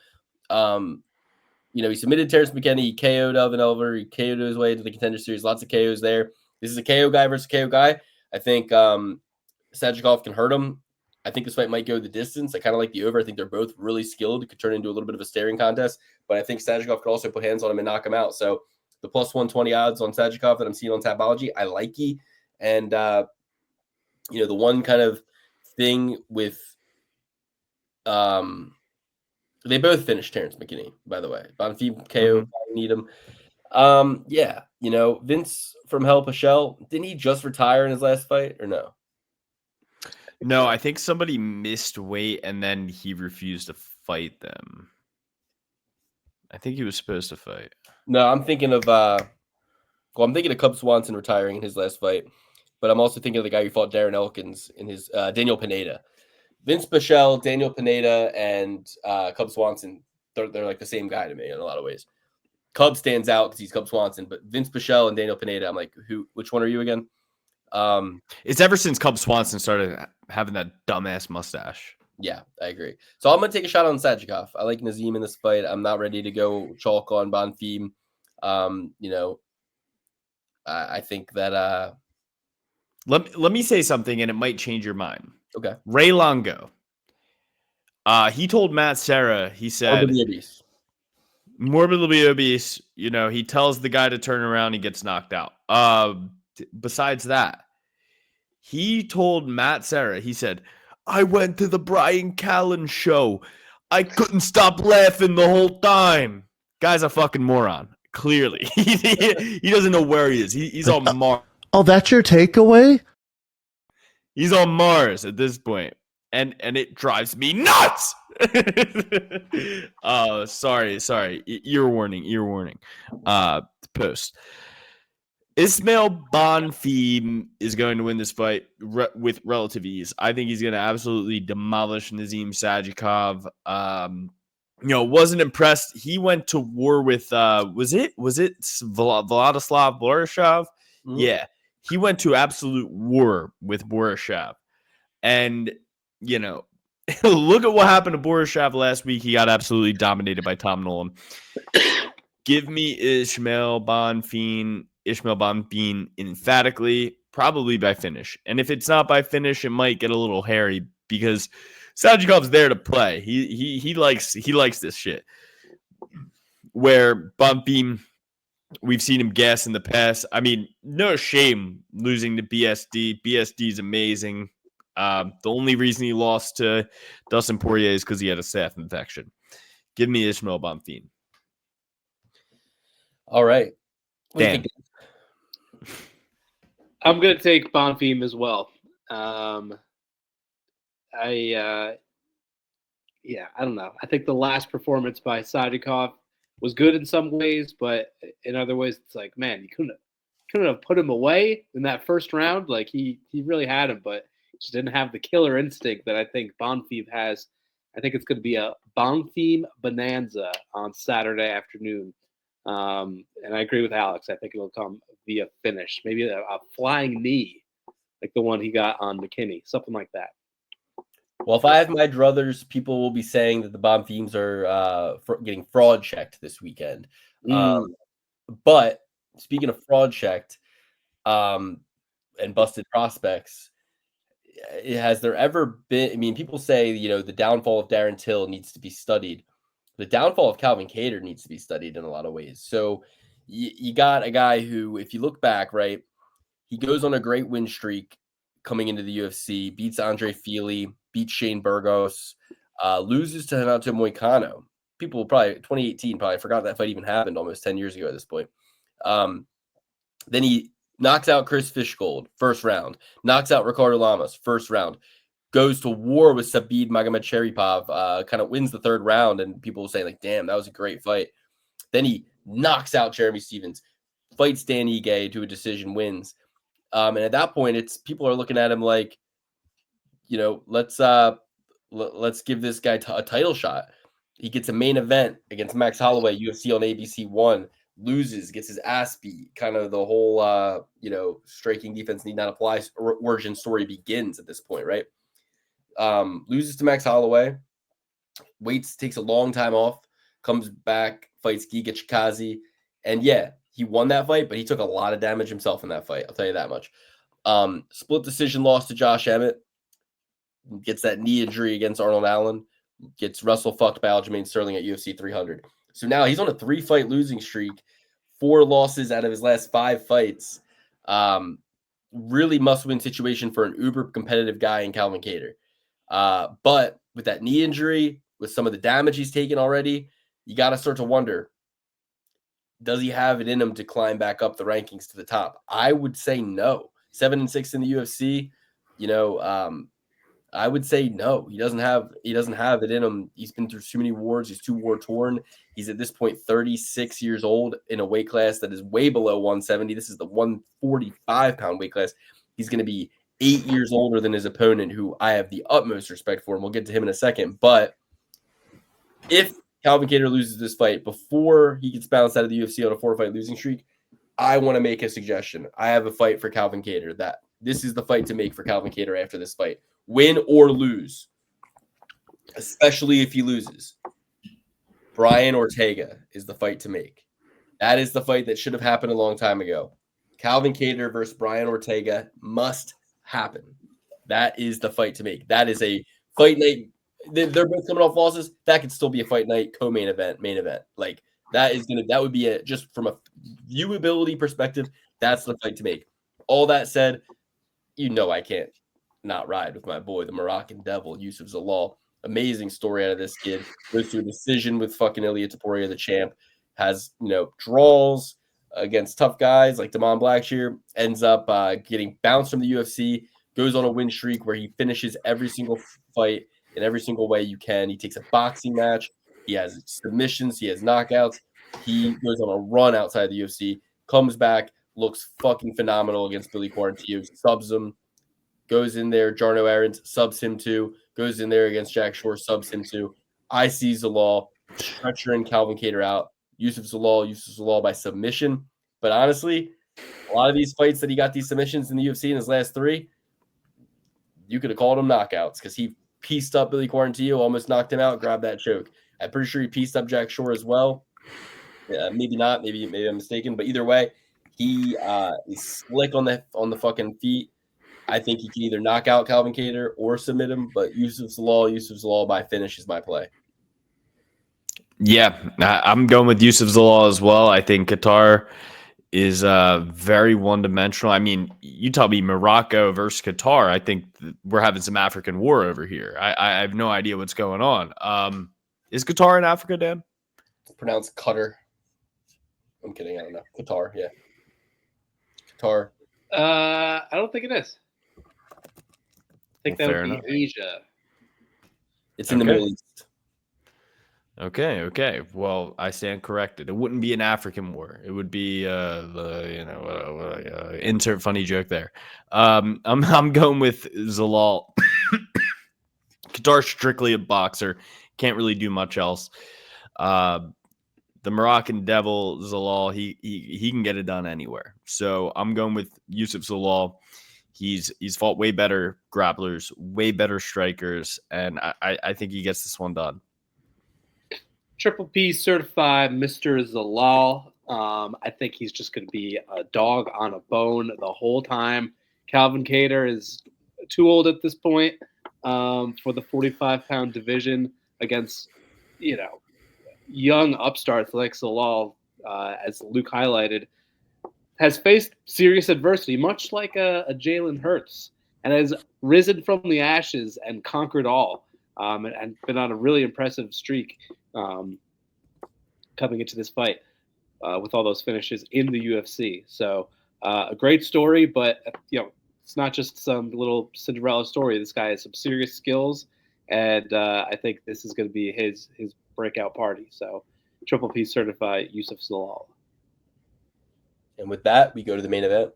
he submitted Terrence McKinney. He KO'd Elvin Elver. He KO'd his way to the Contender Series. Lots of KOs there. This is a KO guy versus KO guy. I think Sajikov can hurt him. I think this fight might go the distance. I kind of like the over. I think they're both really skilled. It could turn into a little bit of a staring contest. But I think Sajikov could also put hands on him and knock him out. So the plus 120 odds on Sajikov that I'm seeing on Tapology, I like it. And, the one kind of thing with they both finished Terrence McKinney, by the way. Bonfim, KO, need him. Vince from Hell Pichel, didn't he just retire in his last fight or no? No, I think somebody missed weight and then he refused to fight them. I think he was supposed to fight. No, I'm thinking of Cub Swanson retiring in his last fight, but I'm also thinking of the guy who fought Darren Elkins in his Daniel Pineda. Vince Pichel, Daniel Pineda, and Cub Swanson, they're like the same guy to me in a lot of ways. Cub stands out because he's Cub Swanson, but Vince Pichel and Daniel Pineda, I'm like, which one are you again? It's ever since Cub Swanson started having that dumbass mustache. Yeah, I agree. So I'm going to take a shot on Sajikov. I like Nazim in this fight. I'm not ready to go chalk on Bonfim. I think that... Let me say something, and it might change your mind. Okay. Ray Longo. He told Matt Serra, he said... Morbidly obese. He tells the guy to turn around, he gets knocked out. Besides that, he told Matt Serra, he said, I went to the Brian Callen show. I couldn't stop laughing the whole time. Guy's a fucking moron. Clearly. He doesn't know where he is. He's on Mars. Oh, that's your takeaway? He's on Mars at this point. And it drives me nuts. Oh, sorry. Ear warning. Post. Ismail Bonfim is going to win this fight with relative ease. I think he's going to absolutely demolish Nazim Sajikov. Wasn't impressed. He went to war with was it Vladislav Borisov? Mhm. Yeah, he went to absolute war with Borisov, and look at what happened to Borisov last week. He got absolutely dominated by Tom Nolan. Give me Ismail Bonfim emphatically, probably by finish. And if it's not by finish, it might get a little hairy because Sajikov's there to play. He likes this shit. Where Bonfim, we've seen him gas in the past. I mean, no shame losing to BSD. BSD is amazing. The only reason he lost to Dustin Poirier is because he had a staph infection. Give me Ismail Bonfim. All right. What do you Dan. think? I'm going to take Bonfim as well. I don't know. I think the last performance by Sadikov was good in some ways, but in other ways, it's like, man, you couldn't have put him away in that first round. Like he really had him, but just didn't have the killer instinct that I think Bonfim has. I think it's going to be a Bonfim bonanza on Saturday afternoon. And I agree with Alex. I think it'll come via finish, maybe a flying knee, like the one he got on McKinney, something like that. Well, if I have my druthers, people will be saying that the Bonfims are getting fraud checked this weekend. But speaking of fraud checked and busted prospects, has there ever been? I mean, people say the downfall of Darren Till needs to be studied. The downfall of Calvin Kattar needs to be studied in a lot of ways. So you got a guy who, if you look back, right, he goes on a great win streak coming into the UFC, beats Andre Fili, beats Shane Burgos, loses to Renato Moicano. People will probably, 2018, probably forgot that fight even happened almost 10 years ago at this point. Then he knocks out Chris Fishgold, first round, knocks out Ricardo Lamas, first round, goes to war with Sabid Magomedsharipov, kind of wins the third round, and people will say, like, damn, that was a great fight. Then he knocks out Jeremy Stevens, fights Dan Ige to a decision, wins. And at that point, people are looking at him like, let's give this guy a title shot. He gets a main event against Max Holloway, UFC on ABC 1, loses, gets his ass beat. Kind of the whole, striking defense need not apply origin story begins at this point, right? Loses to Max Holloway, takes a long time off, comes back, fights Giga Chikaze, and yeah, he won that fight, but he took a lot of damage himself in that fight. I'll tell you that much. Split decision loss to Josh Emmett. Gets that knee injury against Arnold Allen. Gets wrestle fucked by Aljamain Sterling at UFC 300. So now he's on a 3-fight losing streak. 4 losses out of his last 5 fights. Really must-win situation for an uber competitive guy in Calvin Kattar. But with that knee injury, with some of the damage he's taken already, you got to start to wonder, does he have it in him to climb back up the rankings to the top? I would say no. 7-6 in the UFC, I would say no. He doesn't have it in him. He's been through too many wars. He's too war torn. He's at this point 36 years old in a weight class that is way below 170. This is the 145-pound weight class. He's going to be 8 years older than his opponent, who I have the utmost respect for, and we'll get to him in a second. But if Calvin Kattar loses this fight before he gets bounced out of the UFC on a 4-fight losing streak, I want to make a suggestion. I have a fight for Calvin Kattar. That this is the fight to make for Calvin Kattar after this fight. Win or lose, especially if he loses. Brian Ortega is the fight to make. That is the fight that should have happened a long time ago. Calvin Kattar versus Brian Ortega must happen. That is the fight to make. That is a fight night. They're both coming off losses. That could still be a fight night, co-main event, main event. Like that would be it. Just from a viewability perspective, that's the fight to make. All that said, I can't not ride with my boy, the Moroccan Devil, Yusuf Zalal. Amazing story out of this kid. Goes to a decision with fucking Ilia Topuria, the champ. Has draws against tough guys like Damon Blackshear. Ends up getting bounced from the UFC. Goes on a win streak where he finishes every single fight. in every single way you can. He takes a boxing match. He has submissions. He has knockouts. He goes on a run outside the UFC, comes back, looks fucking phenomenal against Billy Quarantillo, subs him, goes in there. Jarno Aarons subs him too, goes in there against Jack Shore, subs him too. I see Zalal, Stretcher and Calvin Kattar out. Yusuf Zalal by submission. But honestly, a lot of these fights that he got these submissions in the UFC in his last 3, you could have called them knockouts because he pieced up Billy Quarantillo, almost knocked him out, grabbed that choke. I'm pretty sure he pieced up Jack Shore as well. Maybe not. Maybe I'm mistaken. But either way, he is slick on the fucking feet. I think he can either knock out Calvin Kattar or submit him. But Yusuf Zalal by finish is my play. Yeah, I'm going with Yusuf Zalal as well. I think Qatar is very one-dimensional. I mean, you tell me Morocco versus Qatar, I think we're having some African war over here. I have no idea what's going on. Is Qatar in Africa, Dan? It's pronounced Qatar. I'm kidding. I don't know. Qatar, yeah. Qatar. I don't think it is. I think that would be enough. Asia. It's in the Middle East. Okay. Well, I stand corrected. It wouldn't be an African war. It would be insert funny joke there. I'm going with Zalal. Qatar's strictly a boxer. Can't really do much else. The Moroccan Devil Zalal, he can get it done anywhere. So I'm going with Yusuf Zalal. He's fought way better grapplers, way better strikers, and I think he gets this one done. Triple P certified Mr. Zalal. I think he's just going to be a dog on a bone the whole time. Calvin Kattar is too old at this point for the 45-pound division against, young upstarts like Zalal, as Luke highlighted, has faced serious adversity, much like a Jalen Hurts, and has risen from the ashes and conquered all, and been on a really impressive streak coming into this fight with all those finishes in the UFC. So a great story, but it's not just some little Cinderella story. This guy has some serious skills, and I think this is going to be his breakout party. So Triple P certified Yusuf Zalal. And with that, we go to the main event.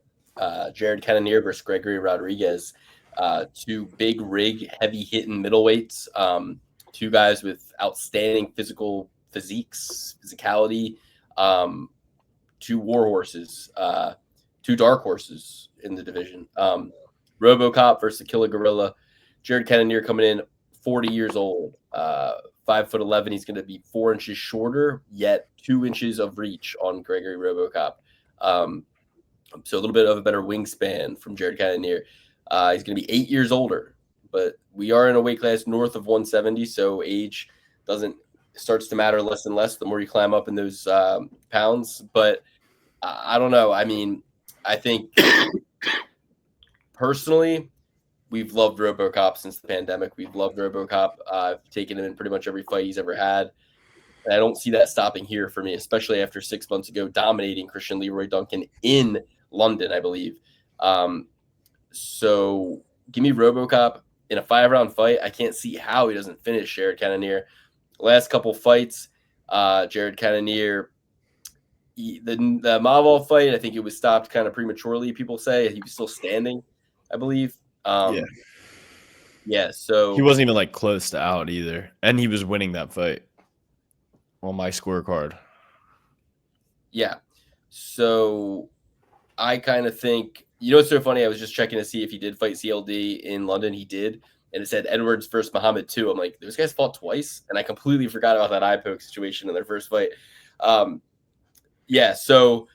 Jared Cannonier versus Gregory Rodrigues. 2 big rig, heavy-hitting middleweights. 2 guys with outstanding physicality. 2 war horses. 2 dark horses in the division. RoboCop versus Killer Gorilla. Jared Cannonier coming in 40 years old. 5'11". He's going to be 4 inches shorter, yet 2 inches of reach on Gregory RoboCop. So a little bit of a better wingspan from Jared Cannonier. He's going to be 8 years older, but we are in a weight class north of 170, so age starts to matter less and less the more you climb up in those pounds. But I don't know. I mean, I think personally, we've loved RoboCop since the pandemic. We've loved RoboCop. I've taken him in pretty much every fight he's ever had. And I don't see that stopping here for me, especially after 6 months ago dominating Christian Leroy Duncan in London, I believe. So give me RoboCop in a 5-round fight. I can't see how he doesn't finish Jared Cannonier. Last couple fights, Jared Cannonier, the Mavol fight, I think it was stopped kind of prematurely, people say. He was still standing, I believe. Yeah, so He wasn't even close to out either. And he was winning that fight on my scorecard. Yeah. So I kind of think, what's so funny? I was just checking to see if he did fight CLD in London. He did. And it said Edwards versus Muhammad too. I'm like, those guys fought twice. And I completely forgot about that eye poke situation in their first fight. Yeah. So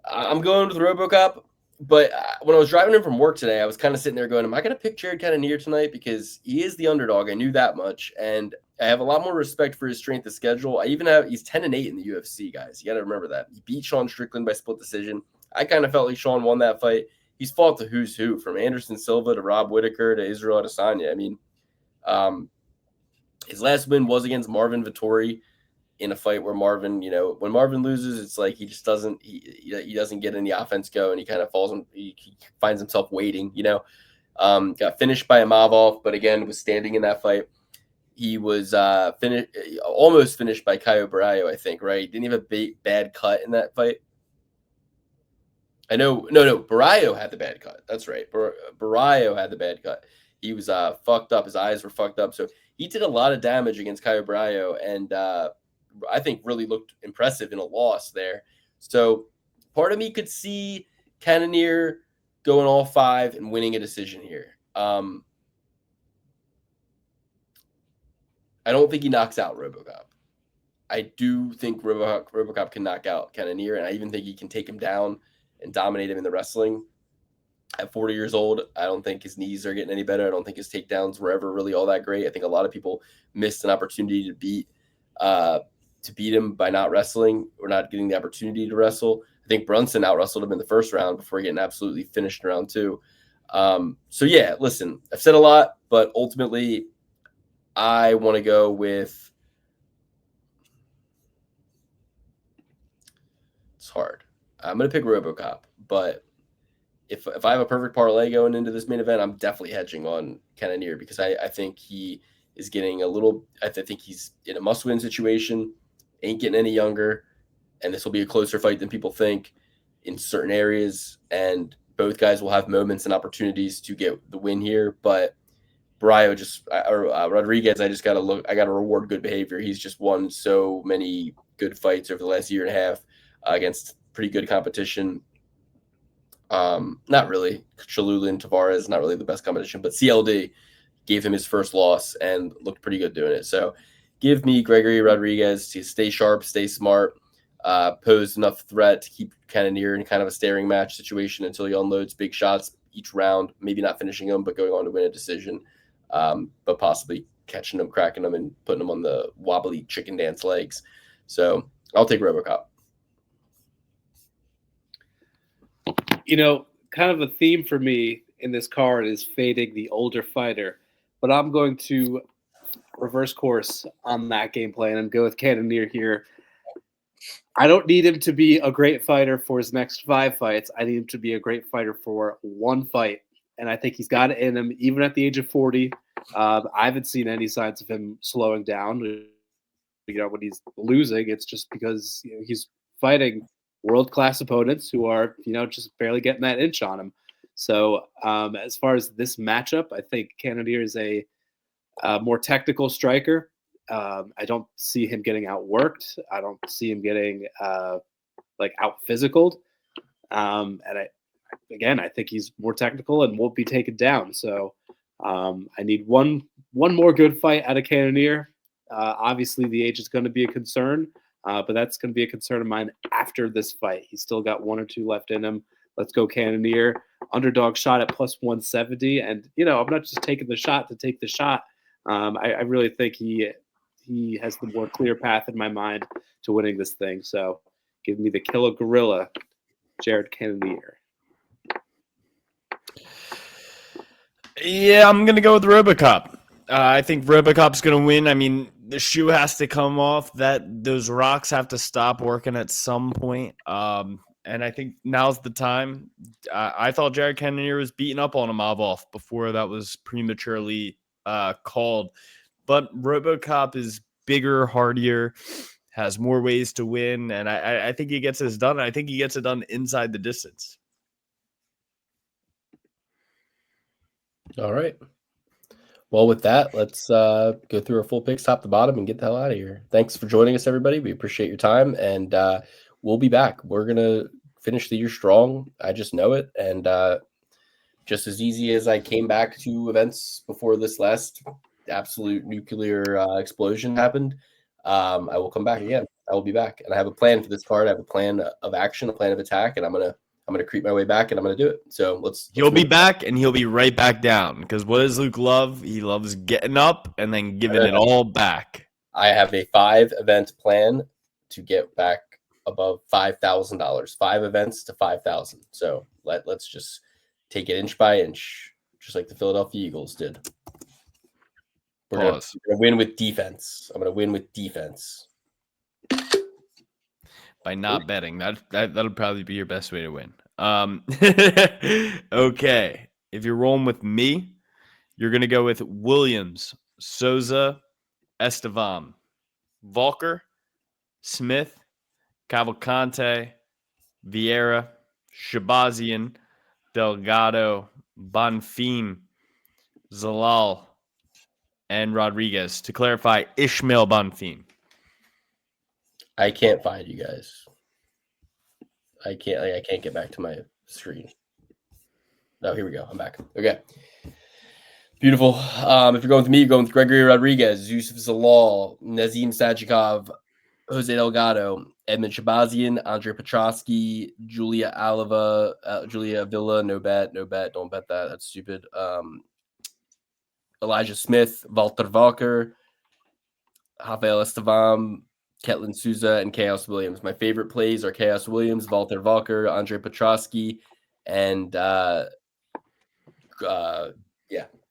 I'm going with RoboCop. But when I was driving in from work today, I was kind of sitting there going, am I going to pick Jared Cannonier tonight? Because he is the underdog. I knew that much. And I have a lot more respect for his strength of schedule. He's 10-8 in the UFC, guys. You got to remember that. He beat Sean Strickland by split decision. I kind of felt like Sean won that fight. He's fought the who's who, from Anderson Silva to Rob Whittaker to Israel Adesanya. I mean, his last win was against Marvin Vettori in a fight where Marvin, when Marvin loses, it's like he just doesn't get any offense go, and he kind of he finds himself waiting, Got finished by Imavov, but again was standing in that fight. He was almost finished by Caio Baralho, I think, right? Didn't he have a bad cut in that fight? I know. No. Baralho had the bad cut. That's right. Baralho had the bad cut. He was fucked up. His eyes were fucked up. So he did a lot of damage against Caio Baralho, and I think really looked impressive in a loss there. So part of me could see Cannonier going all 5 and winning a decision here. I don't think he knocks out RoboCop. I do think RoboCop can knock out Cannonier, and I even think he can take him down and dominate him in the wrestling. At 40 years old, I don't think his knees are getting any better. I don't think his takedowns were ever really all that great. I think a lot of people missed an opportunity to beat him by not wrestling or not getting the opportunity to wrestle. I think Brunson out-wrestled him in the first round before getting absolutely finished in round 2. So yeah, listen, I've said a lot, but ultimately I want to go with, it's hard. I'm going to pick RoboCop, but if I have a perfect parlay going into this main event, I'm definitely hedging on Cannonier because I think he is getting I think he's in a must-win situation, ain't getting any younger, and this will be a closer fight than people think in certain areas, and both guys will have moments and opportunities to get the win here, but Rodrigues, I got to reward good behavior. He's just won so many good fights over the last year and a half against pretty good competition. Not really. Chalula and Tavares, not really the best competition, but CLD gave him his first loss and looked pretty good doing it. So give me Gregory Rodrigues to stay sharp, stay smart, pose enough threat to keep Cannonier in kind of a staring match situation until he unloads big shots each round, maybe not finishing them, but going on to win a decision, but possibly catching them, cracking them, and putting them on the wobbly chicken dance legs. So I'll take RoboCop. Kind of a theme for me in this card is fading the older fighter, but I'm going to reverse course on that game plan and go with Cannonier here. I don't need him to be a great fighter for his next 5 fights. I need him to be a great fighter for 1 fight, and I think he's got it in him, even at the age of 40. I haven't seen any signs of him slowing down. When he's losing, it's just because he's fighting world-class opponents who are, just barely getting that inch on him. So as far as this matchup, I think Cannonier is a more technical striker. I don't see him getting outworked. I don't see him getting out-physicaled. And I think he's more technical and won't be taken down. So I need one more good fight out of Cannonier. Obviously, the age is going to be a concern. But that's going to be a concern of mine after this fight. He's still got 1 or 2 left in him. Let's go Cannonier. Underdog shot at plus 170. And, I'm not just taking the shot to take the shot. I really think he has the more clear path in my mind to winning this thing. So give me the killer gorilla, Jared Cannonier. Yeah, I'm going to go with RoboCop. I think RoboCop's going to win. I mean, the shoe has to come off. Those rocks have to stop working at some point. And I think now's the time. I thought Jared Cannonier was beating up on Imavov before that was prematurely called. But RoboCop is bigger, hardier, has more ways to win, and I think he gets this done. I think he gets it done inside the distance. All right. Well, with that, let's go through our full picks top to bottom and get the hell out of here. Thanks for joining us, everybody. We appreciate your time, and we'll be back. We're going to finish the year strong. I just know it. And just as easy as I came back to events before this last absolute nuclear explosion happened, I will come back again. I will be back. And I have a plan for this card. I have a plan of action, a plan of attack, and I'm going to creep my way back, and I'm going to do it. So he'll be back, and he'll be right back down. Because what does Luke love? He loves getting up and then giving it all back. I have a 5-event plan to get back above $5,000. 5 events to 5,000. So let's just take it inch by inch, just like the Philadelphia Eagles did. We're going to win with defense. I'm going to win with defense. By not betting. That'll probably be your best way to win. Okay. If you're rolling with me, you're going to go with Williams, Souza, Estevam, Volker, Smith, Cavalcante, Vieira, Shabazian, Delgado, Bonfim, Zalal, and Rodrigues. To clarify, Ishmael Bonfim. I can't find you guys. I can't get back to my screen. Oh, here we go. I'm back. Okay. Beautiful. If you're going with me, you're going with Gregory Rodrigues, Yusuf Zalal, Nazim Sajikov, Jose Delgado, Edmund Shabazian, Andre Petrosky, Julia Avila, no bet, don't bet that. That's stupid. Elijah Smith, Walter Valker, Rafael Estevam, Ketlin Souza, and Chaos Williams. My favorite plays are Chaos Williams, Walter Valker, Andre Petrosky, and yeah,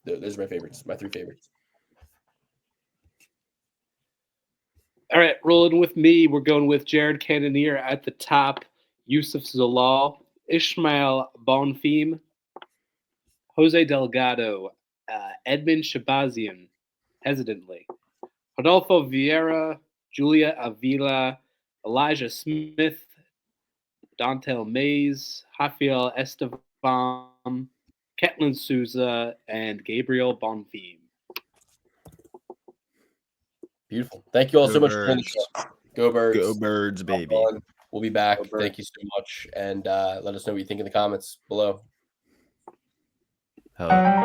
those are my favorites, my three favorites. All right, rolling with me, we're going with Jared Cannonier at the top, Yusuf Zalal, Ishmael Bonfim, Jose Delgado, Edmund Shabazian, hesitantly, Rodolfo Vieira, Julia Avila, Elijah Smith, Dantel Mays, Rafael Estevam, Ketlin Souza, and Gabriel Bonfim. Beautiful. Thank you all Go so much Birds. for joining the show. Go Birds. Go Birds, baby. We'll be back. Go Birds. Thank you so much. And let us know what you think in the comments below. Hello.